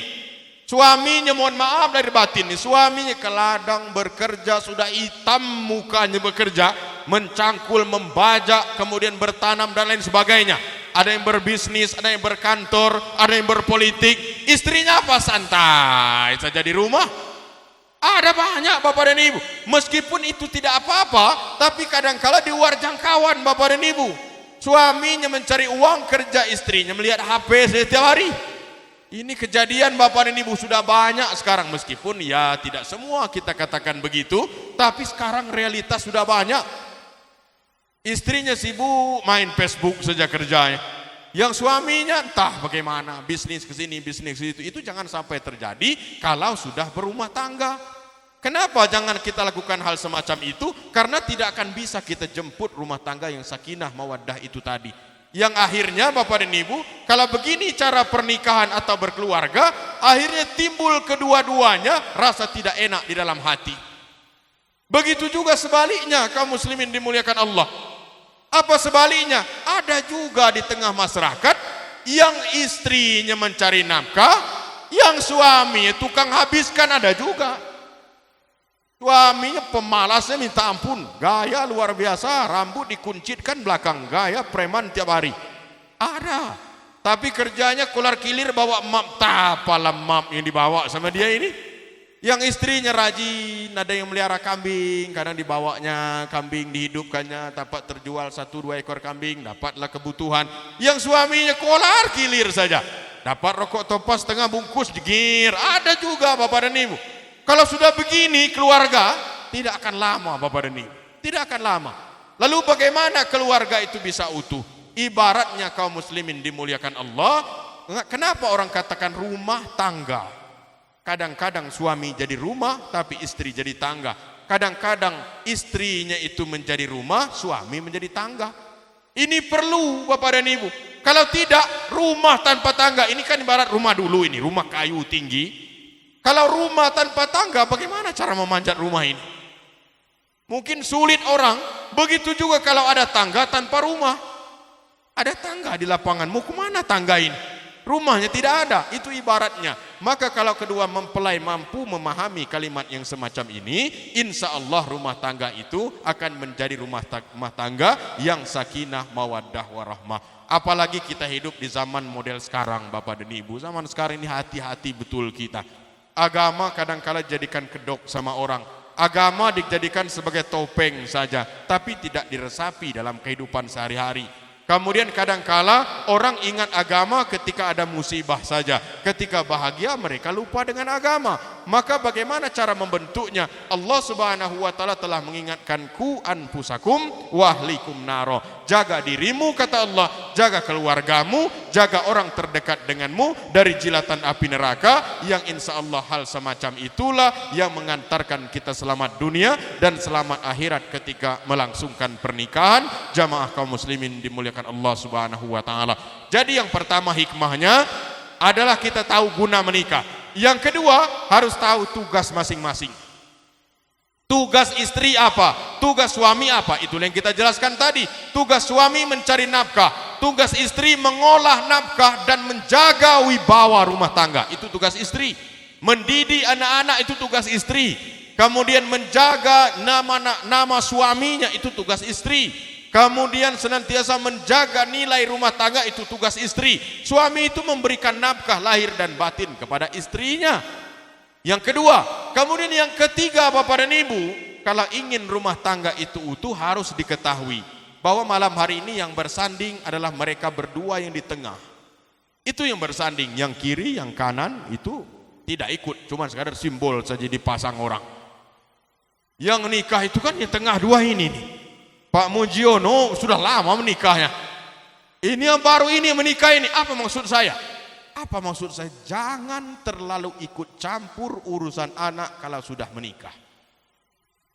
Suaminya mohon maaf dari batin nih, suaminya ke ladang bekerja, sudah hitam mukanya bekerja, mencangkul, membajak, kemudian bertanam dan lain sebagainya. Ada yang berbisnis, ada yang berkantor, ada yang berpolitik. Istrinya apa? Santai saja di rumah. Ada banyak Bapak dan Ibu. Meskipun itu tidak apa-apa, tapi kadangkala di luar jangkauan Bapak dan Ibu. Suaminya mencari uang, kerja istrinya melihat HP setiap hari. Ini kejadian Bapak dan Ibu sudah banyak sekarang, meskipun ya tidak semua kita katakan begitu, tapi sekarang realitas sudah banyak. Istrinya sibuk main Facebook saja kerjanya. Yang suaminya entah bagaimana, bisnis ke sini, bisnis ke situ. Itu jangan sampai terjadi kalau sudah berumah tangga. Kenapa jangan kita lakukan hal semacam itu? Karena tidak akan bisa kita jemput rumah tangga yang sakinah mawaddah itu tadi. Yang akhirnya Bapak dan Ibu, kalau begini cara pernikahan atau berkeluarga, akhirnya timbul kedua-duanya rasa tidak enak di dalam hati. Begitu juga sebaliknya, kaum muslimin dimuliakan Allah. Apa sebaliknya? Ada juga di tengah masyarakat yang istrinya mencari nafkah, yang suami tukang habiskan, ada juga. Suaminya pemalasnya minta ampun, gaya luar biasa, rambut dikuncitkan belakang, gaya preman tiap hari. Ada, tapi kerjanya kolar kilir bawa map, tapalah map yang dibawa sama dia ini. Yang istrinya rajin, ada yang melihara kambing, kadang dibawanya kambing, dihidupkannya, dapat terjual 1-2 ekor kambing, dapatlah kebutuhan. Yang suaminya kolar kilir saja, dapat rokok topas setengah bungkus digir. Ada juga Bapak dan Ibu. Kalau sudah begini keluarga, tidak akan lama Bapak dan Ibu, tidak akan lama. Lalu bagaimana keluarga itu bisa utuh? Ibaratnya kaum muslimin dimuliakan Allah, kenapa orang katakan rumah tangga? Kadang-kadang suami jadi rumah, tapi istri jadi tangga. Kadang-kadang istrinya itu menjadi rumah, suami menjadi tangga. Ini perlu Bapak dan Ibu. Kalau tidak, rumah tanpa tangga, ini kan ibarat rumah dulu ini, rumah kayu tinggi. Kalau rumah tanpa tangga, bagaimana cara memanjat rumah ini? Mungkin sulit orang. Begitu juga kalau ada tangga tanpa rumah. Ada tangga di lapangan, mau kemana tangga ini? Rumahnya tidak ada, itu ibaratnya. Maka kalau kedua mempelai mampu memahami kalimat yang semacam ini, insya Allah rumah tangga itu akan menjadi rumah tangga yang sakinah, mawaddah, warahmah. Apalagi kita hidup di zaman model sekarang Bapak dan Ibu. Zaman sekarang ini hati-hati betul kita. Agama kadang-kala jadikan kedok sama orang. Agama dijadikan sebagai topeng saja, tapi tidak diresapi dalam kehidupan sehari-hari. Kemudian kadang-kala orang ingat agama ketika ada musibah saja. Ketika bahagia mereka lupa dengan agama. Maka bagaimana cara membentuknya? Allah Subhanahu wa taala telah mengingatkanku anfusakum wahlikum naro. Jaga dirimu kata Allah, jaga keluargamu, jaga orang terdekat denganmu dari jilatan api neraka, yang insya Allah hal semacam itulah yang mengantarkan kita selamat dunia dan selamat akhirat ketika melangsungkan pernikahan. Jamaah kaum muslimin dimuliakan Allah Subhanahu wa taala. Jadi yang pertama hikmahnya adalah kita tahu guna menikah. Yang kedua harus tahu tugas masing-masing. Tugas istri apa? Tugas suami apa? Itulah yang kita jelaskan tadi. Tugas suami mencari nafkah, tugas istri mengolah nafkah dan menjaga wibawa rumah tangga. Itu tugas istri. Mendidik anak-anak itu tugas istri. Kemudian menjaga nama suaminya itu tugas istri. Kemudian senantiasa menjaga nilai rumah tangga itu tugas istri. Suami itu memberikan nafkah lahir dan batin kepada istrinya. Yang kedua, kemudian yang ketiga Bapak dan Ibu, kalau ingin rumah tangga itu utuh harus diketahui bahwa malam hari ini yang bersanding adalah mereka berdua yang di tengah. Itu yang bersanding, yang kiri, yang kanan itu tidak ikut, cuma sekadar simbol saja dipasang orang. Yang nikah itu kan yang tengah dua ini nih. Pak Mujiono sudah lama menikahnya. Ini yang baru ini menikah ini, apa maksud saya? Apa maksud saya? Jangan terlalu ikut campur urusan anak kalau sudah menikah.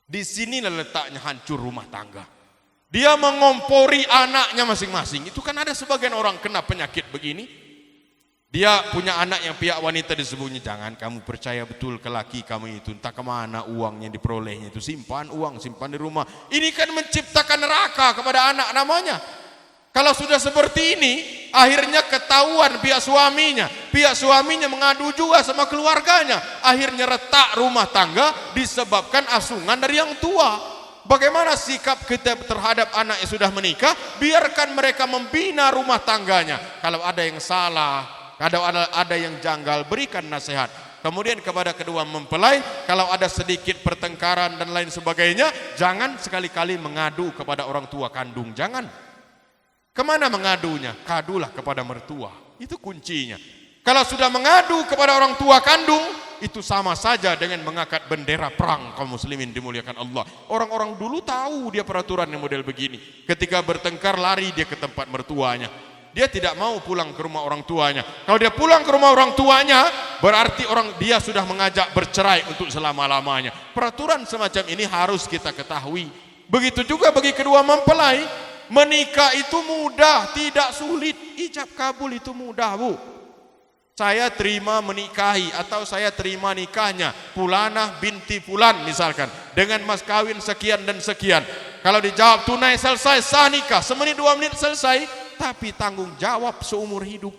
Di sinilah letaknya hancur rumah tangga. Dia mengompori anaknya masing-masing. Itu kan ada sebagian orang kena penyakit begini. Dia punya anak yang pihak wanita disebutnya, jangan kamu percaya betul ke laki kamu itu. Entah kemana uangnya diperolehnya itu. Simpan uang, simpan di rumah. Ini kan menciptakan neraka kepada anak namanya. Kalau sudah seperti ini, akhirnya ketahuan pihak suaminya mengadu juga sama keluarganya. Akhirnya retak rumah tangga disebabkan asungan dari yang tua. Bagaimana sikap kita terhadap anak yang sudah menikah? Biarkan mereka membina rumah tangganya. Kalau ada yang salah, kalau ada yang janggal, berikan nasihat. Kemudian kepada kedua mempelai, kalau ada sedikit pertengkaran dan lain sebagainya, jangan sekali-kali mengadu kepada orang tua kandung, jangan. Kemana mengadunya? Kadulah kepada mertua. Itu kuncinya. Kalau sudah mengadu kepada orang tua kandung, itu sama saja dengan mengangkat bendera perang kaum muslimin dimuliakan Allah. Orang-orang dulu tahu dia peraturan yang model begini. Ketika bertengkar lari dia ke tempat mertuanya. Dia tidak mau pulang ke rumah orang tuanya. Kalau dia pulang ke rumah orang tuanya, berarti dia sudah mengajak bercerai untuk selama-lamanya. Peraturan semacam ini harus kita ketahui. Begitu juga bagi kedua mempelai. Menikah itu mudah, tidak sulit. Ijab kabul itu mudah, Bu. Saya terima menikahi atau saya terima nikahnya Fulanah binti Fulan misalkan dengan mas kawin sekian dan sekian. Kalau dijawab tunai selesai, sah nikah, semenit 2 menit selesai. Tapi tanggung jawab seumur hidup.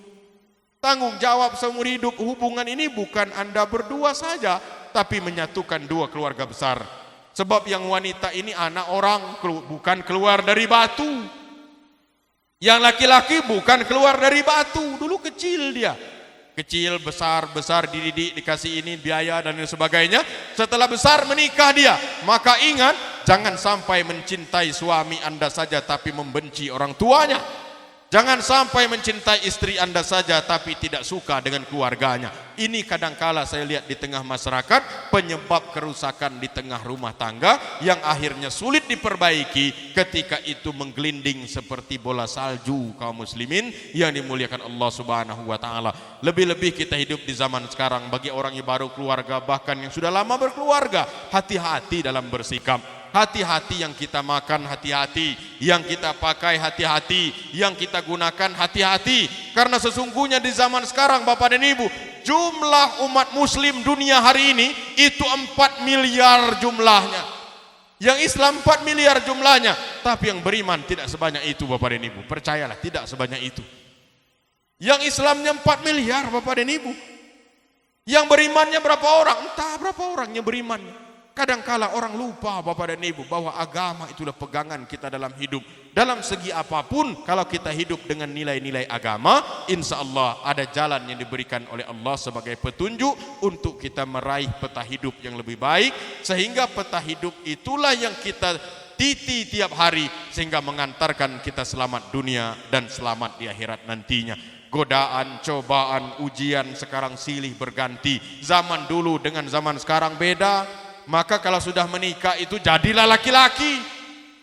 Tanggung jawab seumur hidup. Hubungan ini bukan Anda berdua saja, tapi menyatukan dua keluarga besar. Sebab yang wanita ini anak orang, bukan keluar dari batu. Yang laki-laki bukan keluar dari batu. Dulu kecil dia. Kecil, besar, dididik, dikasih ini, biaya dan lain sebagainya. Setelah besar menikah dia. Maka ingat, jangan sampai mencintai suami Anda saja tapi membenci orang tuanya. Jangan sampai mencintai istri Anda saja tapi tidak suka dengan keluarganya. Ini kadangkala saya lihat di tengah masyarakat penyebab kerusakan di tengah rumah tangga yang akhirnya sulit diperbaiki ketika itu menggelinding seperti bola salju kaum muslimin yang dimuliakan Allah Subhanahu wa taala. Lebih-lebih kita hidup di zaman sekarang bagi orang yang baru keluarga bahkan yang sudah lama berkeluarga, hati-hati dalam bersikap. Hati-hati yang kita makan, hati-hati yang kita pakai, hati-hati yang kita gunakan, hati-hati. Karena sesungguhnya di zaman sekarang Bapak dan Ibu, jumlah umat muslim dunia hari ini itu 4 miliar jumlahnya. Yang Islam 4 miliar jumlahnya, tapi yang beriman tidak sebanyak itu Bapak dan Ibu. Percayalah, tidak sebanyak itu. Yang Islamnya 4 miliar Bapak dan Ibu. Yang berimannya berapa orang? Entah berapa orang yang beriman. Kadangkala orang lupa Bapak dan Ibu bahwa agama itulah pegangan kita dalam hidup. Dalam segi apapun, kalau kita hidup dengan nilai-nilai agama, insya Allah ada jalan yang diberikan oleh Allah sebagai petunjuk untuk kita meraih peta hidup yang lebih baik. Sehingga peta hidup itulah yang kita titi tiap hari sehingga mengantarkan kita selamat dunia dan selamat di akhirat nantinya. Godaan, cobaan, ujian sekarang silih berganti. Zaman dulu dengan zaman sekarang beda. Maka kalau sudah menikah itu jadilah laki-laki.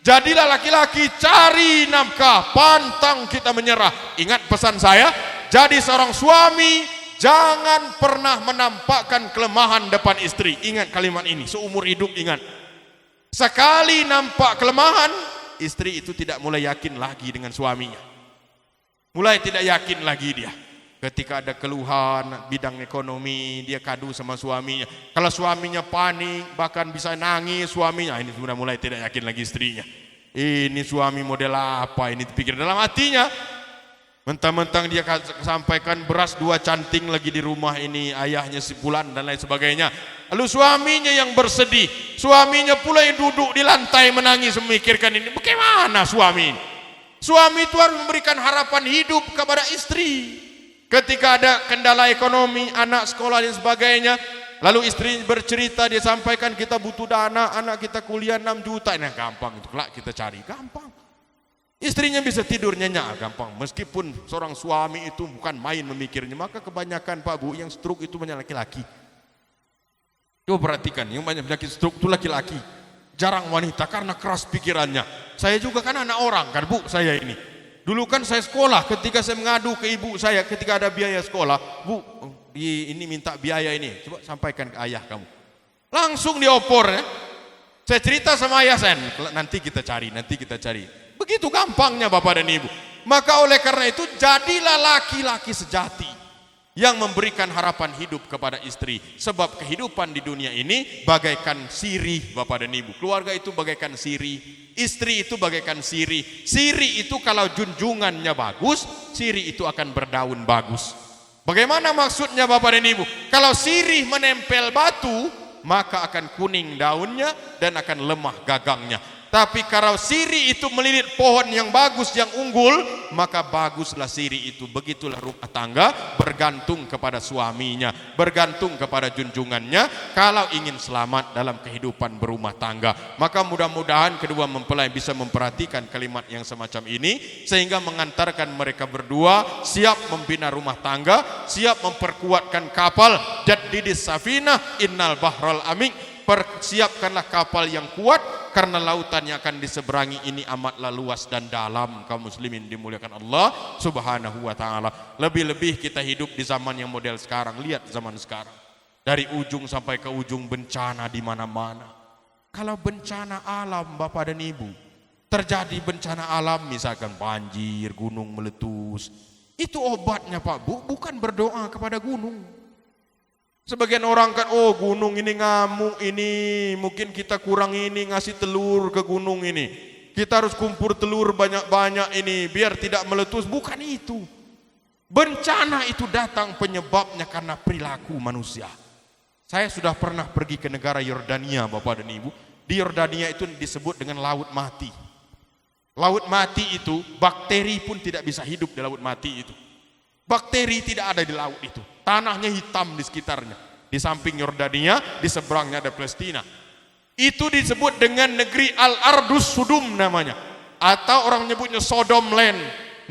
Jadilah laki-laki, cari nafkah, pantang kita menyerah. Ingat pesan saya, jadi seorang suami jangan pernah menampakkan kelemahan depan istri. Ingat kalimat ini, seumur hidup ingat. Sekali nampak kelemahan, istri itu tidak mulai yakin lagi dengan suaminya. Mulai tidak yakin lagi dia. Ketika ada keluhan bidang ekonomi, dia kadu sama suaminya. Kalau suaminya panik, bahkan bisa nangis suaminya, ini sudah mulai tidak yakin lagi istrinya. Ini suami model apa ini, pikir dalam hatinya. Mentang-mentang dia sampaikan beras 2 canting lagi di rumah ini, ayahnya sebulan dan lain sebagainya. Lalu suaminya yang bersedih, suaminya pula yang duduk di lantai menangis memikirkan ini. Bagaimana suami ini? Suami itu harus memberikan harapan hidup kepada istri. Ketika ada kendala ekonomi, anak sekolah dan sebagainya, lalu istri bercerita, dia sampaikan kita butuh dana, anak kita kuliah 6 juta. Nah gampang itu, kelak kita cari, gampang. Istrinya bisa tidur nyenyak, gampang. Meskipun seorang suami itu bukan main memikirnya, maka kebanyakan Pak Bu yang stroke itu banyak laki-laki. Coba perhatikan, yang banyak penyakit stroke itu laki-laki. Jarang wanita karena keras pikirannya. Saya juga kan anak orang kan Bu, saya ini. Dulu kan saya sekolah, ketika saya mengadu ke ibu saya ketika ada biaya sekolah, Bu, ini minta biaya ini, coba sampaikan ke ayah kamu. Langsung diopor ya. Saya cerita sama ayah saya, nanti kita cari. Begitu gampangnya Bapak dan Ibu. Maka oleh karena itu jadilah laki-laki sejati yang memberikan harapan hidup kepada istri. Sebab kehidupan di dunia ini bagaikan sirih Bapak dan Ibu. Keluarga itu bagaikan sirih, istri itu bagaikan sirih. Sirih itu kalau junjungannya bagus, sirih itu akan berdaun bagus. Bagaimana maksudnya Bapak dan Ibu? Kalau sirih menempel batu, maka akan kuning daunnya dan akan lemah gagangnya. Tapi kalau siri itu melilit pohon yang bagus, yang unggul, maka baguslah siri itu. Begitulah rumah tangga bergantung kepada suaminya, bergantung kepada junjungannya. Kalau ingin selamat dalam kehidupan berumah tangga, maka mudah-mudahan kedua mempelai bisa memperhatikan kalimat yang semacam ini, sehingga mengantarkan mereka berdua siap membina rumah tangga, siap memperkuatkan kapal. Jaddidis safinah innal bahral amik. Persiapkanlah kapal yang kuat, karena lautan yang akan diseberangi ini amatlah luas dan dalam. Kaum muslimin dimuliakan Allah subhanahu wa ta'ala. Lebih-lebih kita hidup di zaman yang model sekarang. Lihat zaman sekarang, dari ujung sampai ke ujung bencana di mana-mana. Kalau bencana alam Bapak dan Ibu, terjadi bencana alam misalkan banjir, gunung meletus, itu obatnya Pak Bu bukan berdoa kepada gunung. Sebagian orang kan, oh gunung ini ngamuk ini, mungkin kita kurang ini ngasih telur ke gunung ini, kita harus kumpul telur banyak-banyak ini biar tidak meletus. Bukan itu. Bencana itu datang penyebabnya karena perilaku manusia. Saya sudah pernah pergi ke negara Yordania Bapak dan Ibu. Di Yordania itu disebut dengan laut mati. Laut mati itu bakteri pun tidak bisa hidup di laut mati itu. Bakteri tidak ada di laut itu. Tanahnya hitam di sekitarnya. Di samping Yordania, di seberangnya ada Palestina. Itu disebut dengan negeri Al-Ardus Sudum namanya. Atau orang menyebutnya Sodom Land.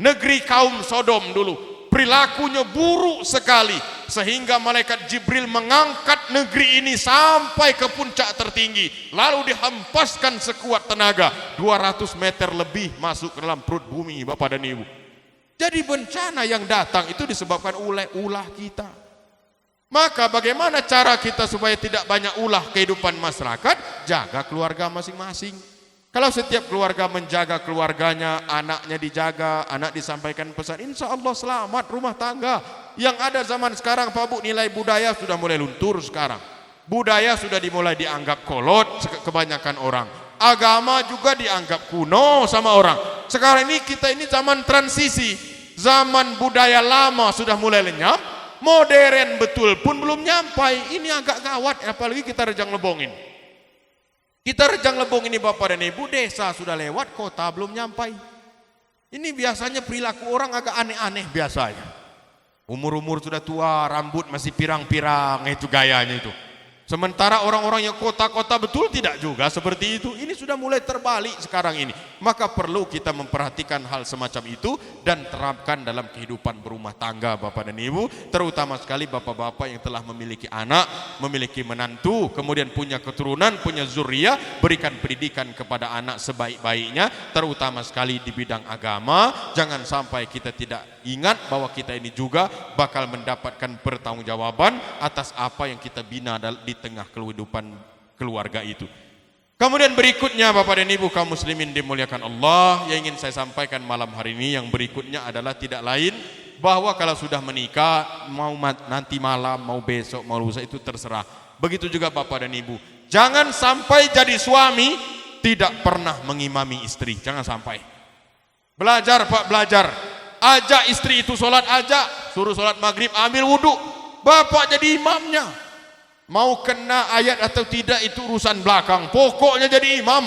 Negeri kaum Sodom dulu. Perilakunya buruk sekali. Sehingga malaikat Jibril mengangkat negeri ini sampai ke puncak tertinggi. Lalu dihempaskan sekuat tenaga. 200 meter lebih masuk ke dalam perut bumi Bapak dan Ibu. Jadi bencana yang datang itu disebabkan oleh ulah kita. Maka bagaimana cara kita supaya tidak banyak ulah kehidupan masyarakat? Jaga keluarga masing-masing. Kalau setiap keluarga menjaga keluarganya, anaknya dijaga, anak disampaikan pesan, insya Allah selamat rumah tangga. Yang ada zaman sekarang Pak Bu, nilai budaya sudah mulai luntur sekarang. Budaya sudah dimulai dianggap kolot kebanyakan orang. Agama juga dianggap kuno sama orang. Sekarang ini kita ini zaman transisi. Zaman budaya lama sudah mulai lenyap, modern betul pun belum nyampai. Ini agak gawat, apalagi kita Rejang Lebong ini. Kita Rejang Lebong ini Bapak dan Ibu, desa sudah lewat, kota belum nyampai. Ini biasanya perilaku orang agak aneh-aneh biasanya. Umur-umur sudah tua, rambut masih pirang-pirang, itu gayanya itu. Sementara orang-orang yang kota-kota betul tidak juga seperti itu. Ini sudah mulai terbalik sekarang ini. Maka perlu kita memperhatikan hal semacam itu dan terapkan dalam kehidupan berumah tangga Bapak dan Ibu. Terutama sekali bapak-bapak yang telah memiliki anak, memiliki menantu, kemudian punya keturunan, punya zuriat. Berikan pendidikan kepada anak sebaik-baiknya, terutama sekali di bidang agama. Jangan sampai kita tidak ingat bahwa kita ini juga bakal mendapatkan pertanggungjawaban atas apa yang kita bina di tengah kehidupan keluarga itu. Kemudian berikutnya Bapak dan Ibu kaum muslimin dimuliakan Allah, yang ingin saya sampaikan malam hari ini yang berikutnya adalah tidak lain bahwa kalau sudah menikah, mau nanti malam, mau besok, mau lusa, itu terserah. Begitu juga Bapak dan Ibu. Jangan sampai jadi suami tidak pernah mengimami istri. Jangan sampai. Belajar Pak, belajar. Ajak istri itu sholat, ajak. Suruh sholat maghrib, ambil wudhu. Bapak jadi imamnya. Mau kena ayat atau tidak itu urusan belakang. Pokoknya jadi imam.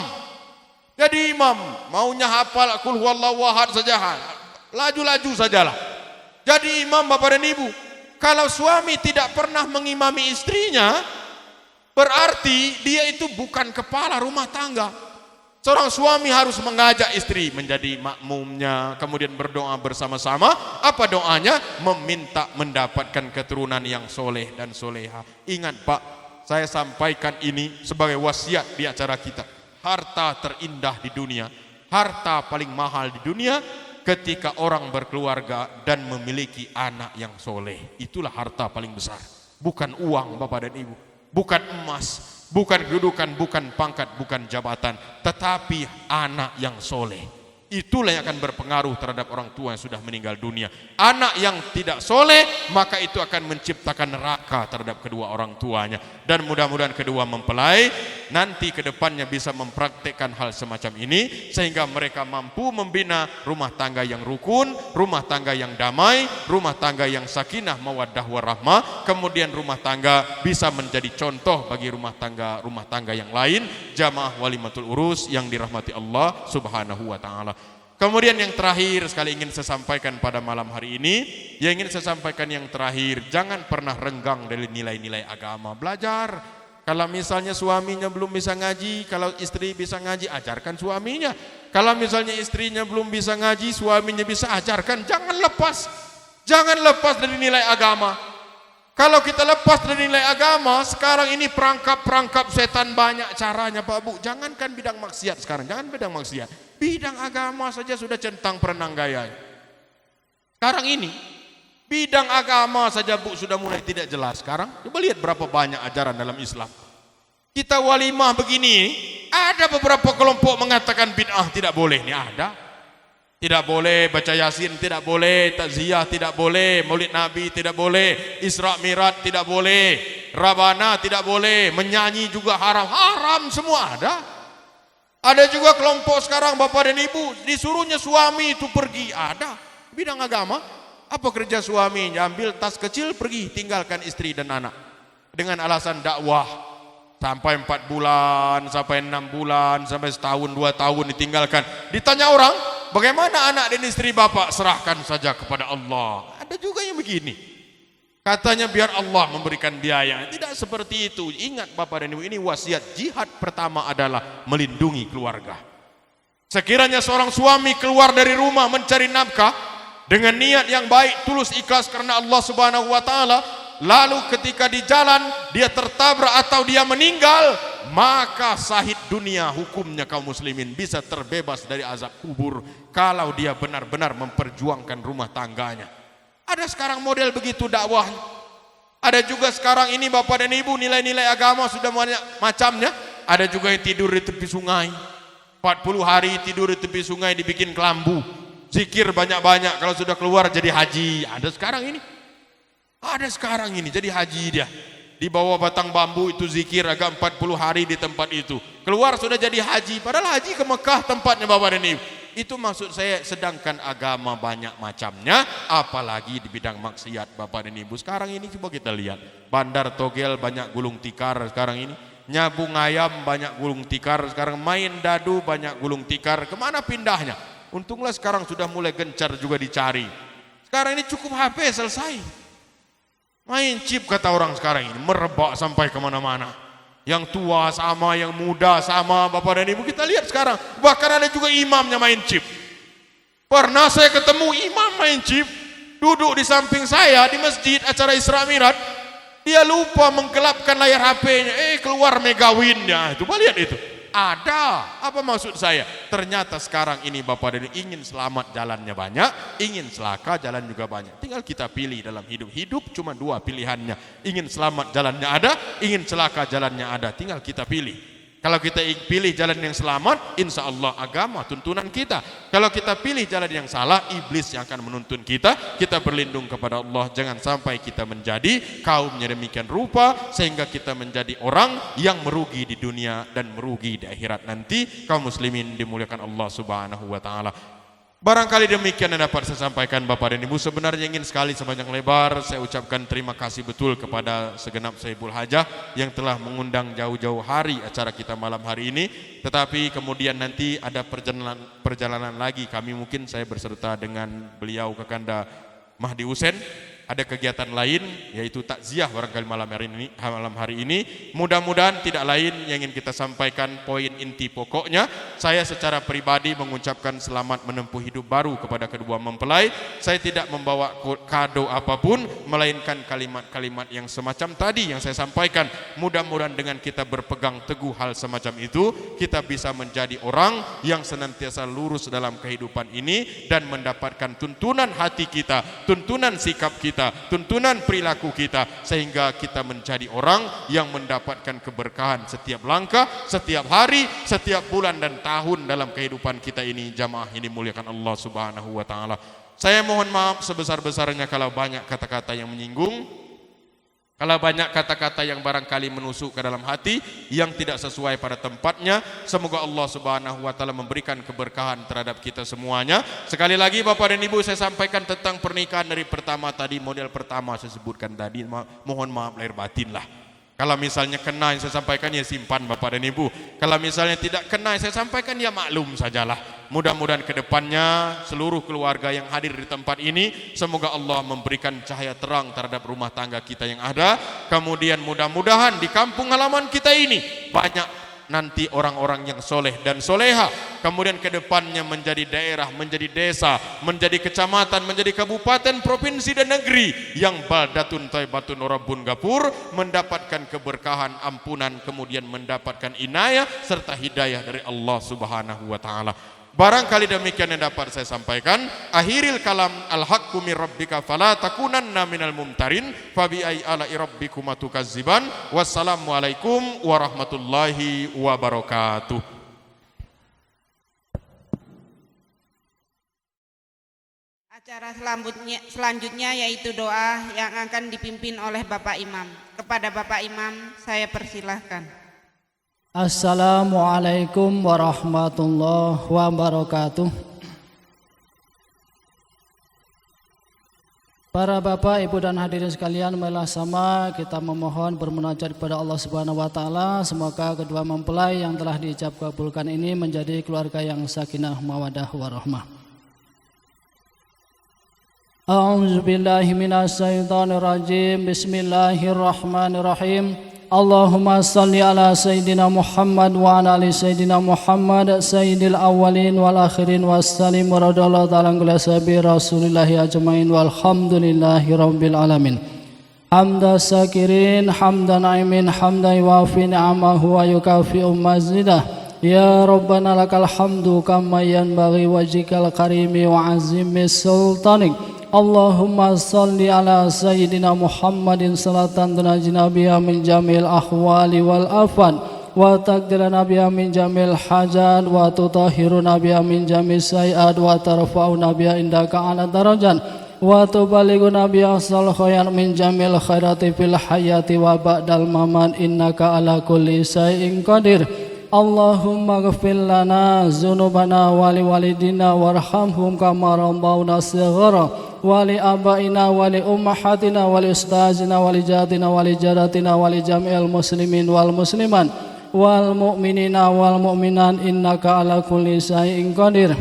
Jadi imam. Maunya hafal qul huwallahu ahad saja. Laju-laju sajalah. Jadi imam Bapak dan Ibu. Kalau suami tidak pernah mengimami istrinya, berarti dia itu bukan kepala rumah tangga. Seorang suami harus mengajak istri menjadi makmumnya, kemudian berdoa bersama-sama. Apa doanya? Meminta mendapatkan keturunan yang soleh dan soleha. Ingat Pak, saya sampaikan ini sebagai wasiat di acara kita. Harta terindah di dunia, harta paling mahal di dunia, ketika orang berkeluarga dan memiliki anak yang soleh. Itulah harta paling besar. Bukan uang Bapak dan Ibu, bukan emas, bukan kedudukan, bukan pangkat, bukan jabatan, tetapi anak yang soleh. Itulah yang akan berpengaruh terhadap orang tua yang sudah meninggal dunia. Anak yang tidak soleh, maka itu akan menciptakan neraka terhadap kedua orang tuanya. Dan mudah-mudahan kedua mempelai nanti ke depannya bisa mempraktekkan hal semacam ini, sehingga mereka mampu membina rumah tangga yang rukun, rumah tangga yang damai, rumah tangga yang sakinah mawaddah warahmah. Kemudian rumah tangga bisa menjadi contoh bagi rumah tangga yang lain, jamaah walimatul urus yang dirahmati Allah subhanahu wa ta'ala. Kemudian yang terakhir sekali ingin saya sampaikan pada malam hari ini, yang ingin saya sampaikan yang terakhir, jangan pernah renggang dari nilai-nilai agama. Belajar. Kalau misalnya suaminya belum bisa ngaji, kalau istri bisa ngaji, ajarkan suaminya. Kalau misalnya istrinya belum bisa ngaji, suaminya bisa ajarkan. Jangan lepas. Jangan lepas dari nilai agama. Kalau kita lepas dari nilai agama, sekarang ini perangkap-perangkap setan banyak caranya Pak Bu. Jangankan bidang maksiat sekarang, jangan bidang maksiat. Bidang agama saja sudah centang perenang gaya. Sekarang ini, bidang agama saja Bu sudah mulai tidak jelas sekarang. Coba lihat berapa banyak ajaran dalam Islam. Kita walimah begini, ada beberapa kelompok mengatakan bid'ah tidak boleh. Ini ada. Tidak boleh baca Yasin, tidak boleh takziah, tidak boleh Maulid Nabi, tidak boleh Isra Mi'raj, tidak boleh Rabana, tidak boleh menyanyi juga haram. Haram semua ada. Ada juga kelompok sekarang bapak dan ibu disuruhnya suami itu pergi. Ada. Bidang agama, apa kerja suaminya? Ambil tas kecil pergi, tinggalkan istri dan anak dengan alasan dakwah. Sampai 4 bulan, sampai 6 bulan, sampai setahun 2 tahun ditinggalkan. Ditanya orang, bagaimana anak dan istri bapak? Serahkan saja kepada Allah. Ada juga yang begini. Katanya biar Allah memberikan biaya. Tidak seperti itu. Ingat bapak dan ibu, ini wasiat. Jihad pertama adalah melindungi keluarga. Sekiranya seorang suami keluar dari rumah mencari nafkah dengan niat yang baik, tulus, ikhlas karena Allah Subhanahu wa taala, lalu ketika di jalan dia tertabrak atau dia meninggal, maka sahid dunia hukumnya kaum muslimin bisa terbebas dari azab kubur kalau dia benar-benar memperjuangkan rumah tangganya. Ada sekarang model begitu dakwah. Ada juga sekarang ini bapak dan ibu nilai-nilai agama sudah banyak macamnya. Ada juga yang tidur di tepi sungai, 40 hari tidur di tepi sungai dibikin kelambu, zikir banyak-banyak, kalau sudah keluar jadi haji. Ada sekarang ini. Ada sekarang ini jadi haji dia. Di bawah batang bambu itu zikir agak 40 hari di tempat itu. Keluar sudah jadi haji. Padahal haji ke Mekah tempatnya bapak dan ibu. Itu maksud saya, sedangkan agama banyak macamnya, apalagi di bidang maksiat bapak dan ibu. Sekarang ini coba kita lihat. Bandar Togel banyak gulung tikar sekarang ini. Nyabung ayam banyak gulung tikar. Sekarang main dadu banyak gulung tikar. Kemana pindahnya? Untunglah sekarang sudah mulai gencar juga dicari. Sekarang ini cukup HP selesai. Main chip kata orang sekarang ini, merebak sampai kemana-mana. Yang tua sama, yang muda sama, bapak dan ibu kita lihat sekarang. Bahkan ada juga imamnya main chip. Pernah saya ketemu imam main chip, duduk di samping saya di masjid acara Isra Mi'raj. Dia lupa menggelapkan layar HP-nya, keluar megawinnya. Coba lihat itu. Ada. Apa maksud saya? Ternyata sekarang ini bapak dan ibu ingin selamat jalannya banyak, ingin celaka jalan juga banyak. Tinggal kita pilih dalam hidup. Hidup cuma 2 pilihannya. Ingin selamat jalannya ada, ingin celaka jalannya ada. Tinggal kita pilih. Kalau kita pilih jalan yang selamat, insya Allah agama tuntunan kita. Kalau kita pilih jalan yang salah, iblis yang akan menuntun kita. Kita berlindung kepada Allah. Jangan sampai kita menjadi kaumnya demikian rupa, sehingga kita menjadi orang yang merugi di dunia dan merugi di akhirat nanti. Kaum muslimin dimuliakan Allah Subhanahu wa ta'ala. Barangkali demikian yang dapat saya sampaikan bapak dan ibu. Sebenarnya ingin sekali sepanjang lebar saya ucapkan terima kasih betul kepada segenap Saibul Hajah yang telah mengundang jauh-jauh hari acara kita malam hari ini. Tetapi kemudian nanti ada perjalanan lagi, kami mungkin saya berserta dengan beliau Kakanda Mahdi Hussein. Ada kegiatan lain yaitu takziah barangkali malam hari ini. Mudah-mudahan tidak lain yang ingin kita sampaikan poin inti pokoknya. Saya secara pribadi mengucapkan selamat menempuh hidup baru kepada kedua mempelai. Saya tidak membawa kado apapun melainkan kalimat-kalimat yang semacam tadi yang saya sampaikan. Mudah-mudahan dengan kita berpegang teguh hal semacam itu, kita bisa menjadi orang yang senantiasa lurus dalam kehidupan ini dan mendapatkan tuntunan hati kita, tuntunan sikap kita kita, tuntunan perilaku kita, sehingga kita menjadi orang yang mendapatkan keberkahan setiap langkah, setiap hari, setiap bulan dan tahun dalam kehidupan kita ini. Jamaah ini muliakan Allah Subhanahu wa taala. Saya mohon maaf sebesar-besarnya kalau banyak kata-kata yang menyinggung, kalau banyak kata-kata yang barangkali menusuk ke dalam hati yang tidak sesuai pada tempatnya. Semoga Allah Subhanahu wa taala memberikan keberkahan terhadap kita semuanya. Sekali lagi Bapak dan Ibu, saya sampaikan tentang pernikahan dari pertama tadi, model pertama saya sebutkan tadi. Mohon maaf lahir batin lah. Kalau misalnya kena yang saya sampaikan ya simpan Bapak dan Ibu. Kalau misalnya tidak kena yang saya sampaikan ya maklum sajalah. Mudah-mudahan ke depannya seluruh keluarga yang hadir di tempat ini, semoga Allah memberikan cahaya terang terhadap rumah tangga kita yang ada. Kemudian mudah-mudahan di kampung halaman kita ini banyak nanti orang-orang yang soleh dan soleha. Kemudian ke depannya menjadi daerah, menjadi desa, menjadi kecamatan, menjadi kabupaten, provinsi dan negeri yang baldatun thayyibatun rabbun ghafur, mendapatkan keberkahan, ampunan, kemudian mendapatkan inayah serta hidayah dari Allah Subhanahu wa taala. Barangkali demikian yang dapat saya sampaikan. Akhiril kalam, al-haqqu min rabbika fala takunanna minal mumtarin, fa bi ayyi ala'i rabbikuma tukazziban. Wassalamualaikum warahmatullahi wabarakatuh. Acara selanjutnya yaitu doa yang akan dipimpin oleh Bapak Imam. Kepada Bapak Imam saya persilahkan. Assalamualaikum warahmatullahi wabarakatuh. Para bapak, ibu dan hadirin sekalian, marilah sama kita memohon bermunajat kepada Allah Subhanahu wa taala. Semoga kedua mempelai yang telah diijab kabulkan ini menjadi keluarga yang sakinah mawaddah warahmah. A'udzu billahi minasyaitonir rajim. Bismillahirrahmanirrahim. Allahumma salli ala Sayyidina Muhammad wa ala ali Sayyidina Muhammad Sayyidil awwalin wal akhirin wassalim wa radallahu ta'ala ala sahabi Rasulillahi ajmain walhamdulillahi rabbil alamin. Hamda sakirin, hamda na'imin, hamda yuafi ni'amahu wa yukafi'u mazidah. Ya Rabbana lakal hamdu kama yanbaghi wajhikal karimi wa azimi sultanik. Allahumma salli ala Sayyidina Muhammadin salatan tunajina biha min jamil ahwali wal afan wa taqdirana biha min jamil hajat wa tutahhiruna biha min jamil sayiat wa tarfa'una biha indaka ala darajan wa tubalighuna biha sal khayr min jamil khairati fil hayati wa ba'dal mamat innaka ala kulli shay'in qadir. Allahumma ghfir lana dzunubana wa liwalidina warhamhum kama rabbawna shighara wa li abaina wa li ummahatina wa li ustazina wa li jadina wa li jadatina wa li jami'il muslimin wal musliman wal mu'minina wal mu'minan innaka ala kulli syai'in qadir.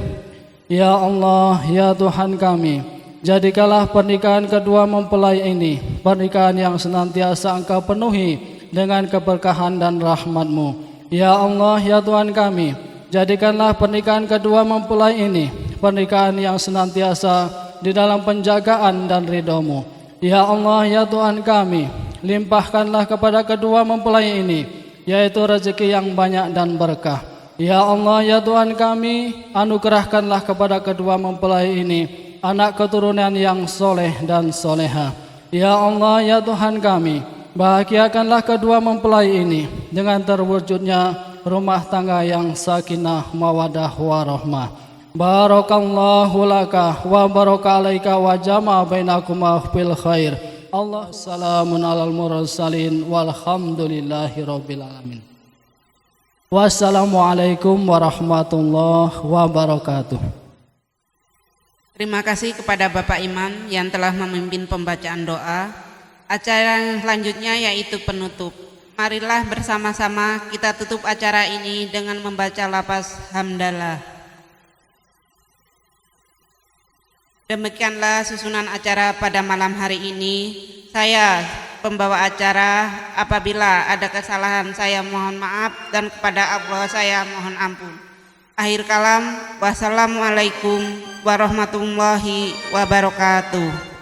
Ya Allah, ya Tuhan kami, jadikanlah pernikahan kedua mempelai ini pernikahan yang senantiasa Engkau penuhi dengan keberkahan dan rahmat-Mu. Ya Allah, ya Tuhan kami, jadikanlah pernikahan kedua mempelai ini pernikahan yang senantiasa di dalam penjagaan dan ridho-Mu. Ya Allah, ya Tuhan kami, limpahkanlah kepada kedua mempelai ini yaitu rezeki yang banyak dan berkah. Ya Allah, ya Tuhan kami, anugerahkanlah kepada kedua mempelai ini anak keturunan yang soleh dan soleha. Ya Allah, ya Tuhan kami, bahagiakanlah kedua mempelai ini dengan terwujudnya rumah tangga yang sakinah mawaddah warahmah. Barakallahu laka wa baraka alaika wa jama'a bainakuma fil khair. Allah salamun alal mursalin walhamdulillahi rabbil alamin. Wassalamualaikum warahmatullahi wabarakatuh. Terima kasih kepada Bapak Imam yang telah memimpin pembacaan doa. Acara yang selanjutnya yaitu penutup. Marilah bersama-sama kita tutup acara ini dengan membaca lafaz hamdalah. Demikianlah susunan acara pada malam hari ini. Saya pembawa acara, apabila ada kesalahan saya mohon maaf dan kepada Allah saya mohon ampun. Akhir kalam, wassalamualaikum warahmatullahi wabarakatuh.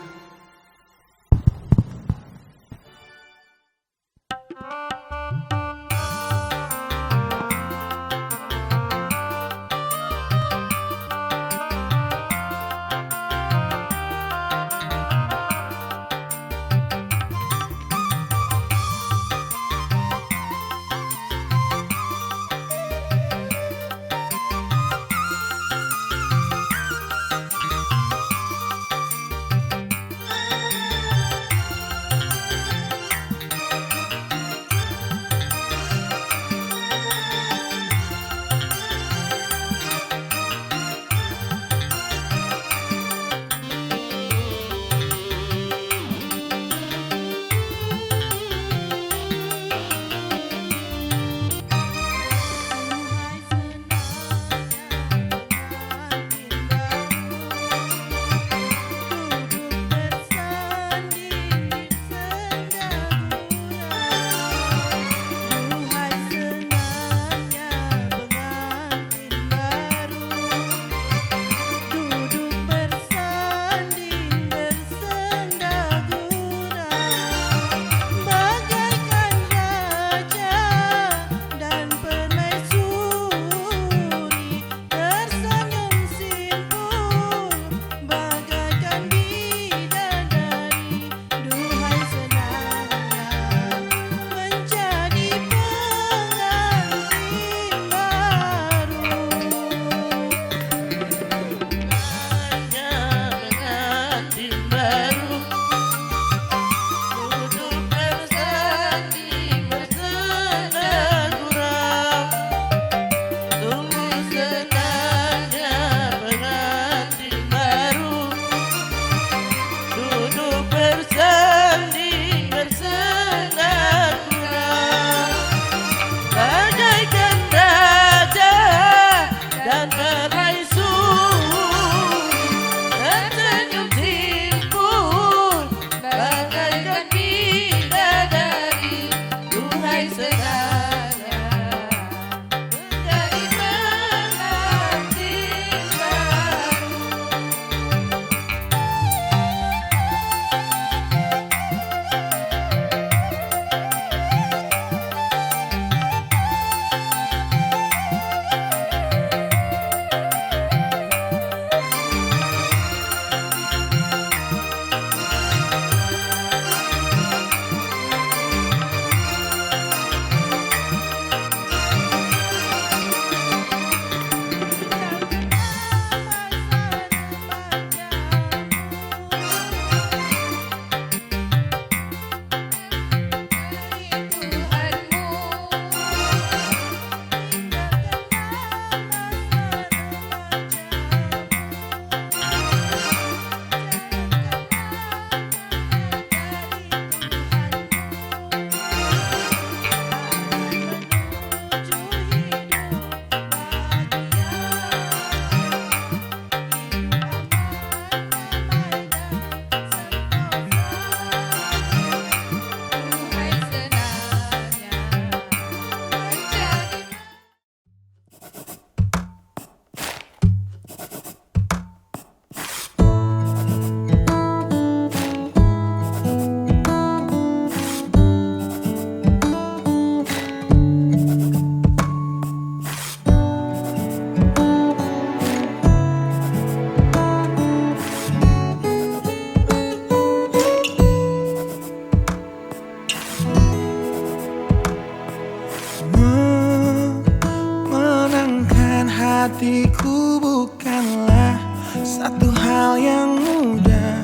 hatiku bukanlah satu hal yang mudah.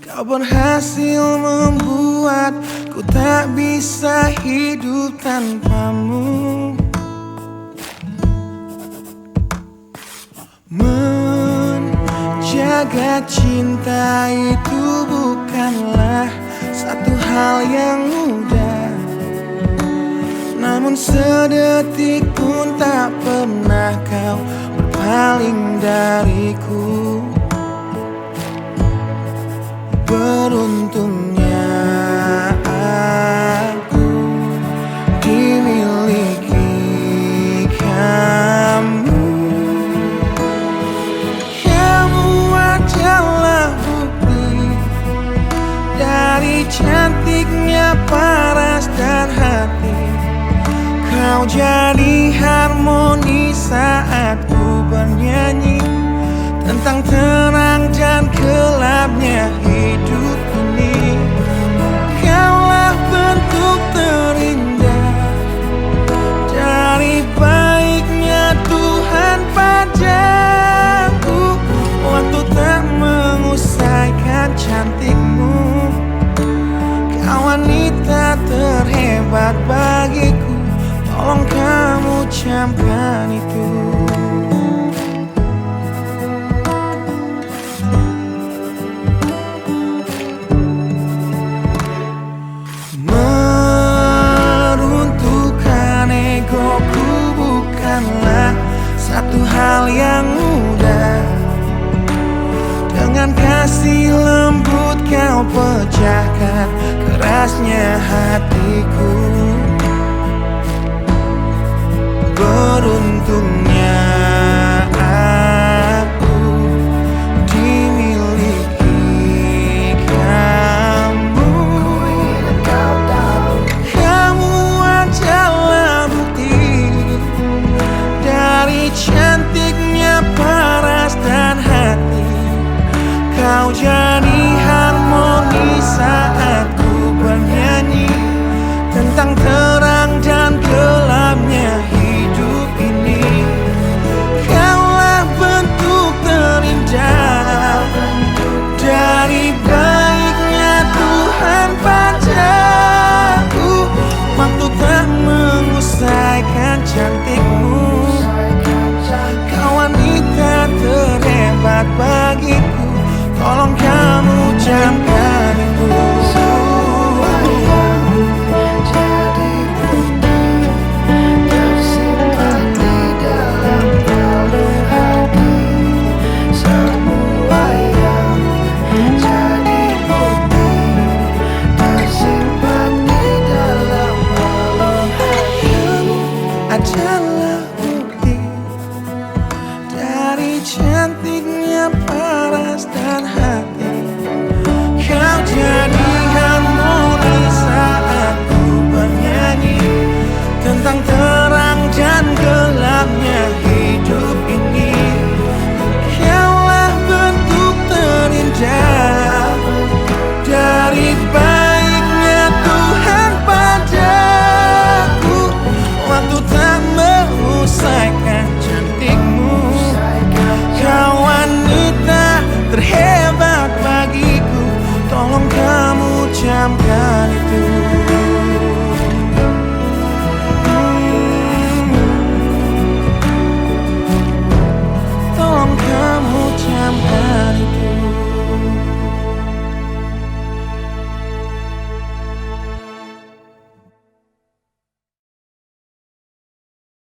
Kau berhasil membuatku tak bisa hidup tanpamu. Menjaga cinta itu bukanlah satu hal yang mudah. Namun sedetik pun tak pernah kau berpaling dariku. Beruntungnya aku dimiliki kamu. Kamu adalah bukti dari cantiknya paras dan hati. Kau jadi harmoni saat ku bernyanyi tentang terang dan gelapnya hidup ini. Kaulah bentuk terindah dari baiknya Tuhan padaku. Waktu tak mengusaikan cantikmu. Kau wanita terhebat bagiku. Tolong kamu camkan itu. Meruntuhkan egoku bukanlah satu hal yang mudah. Dengan kasih lembut kau pecahkan kerasnya hatiku. Beruntung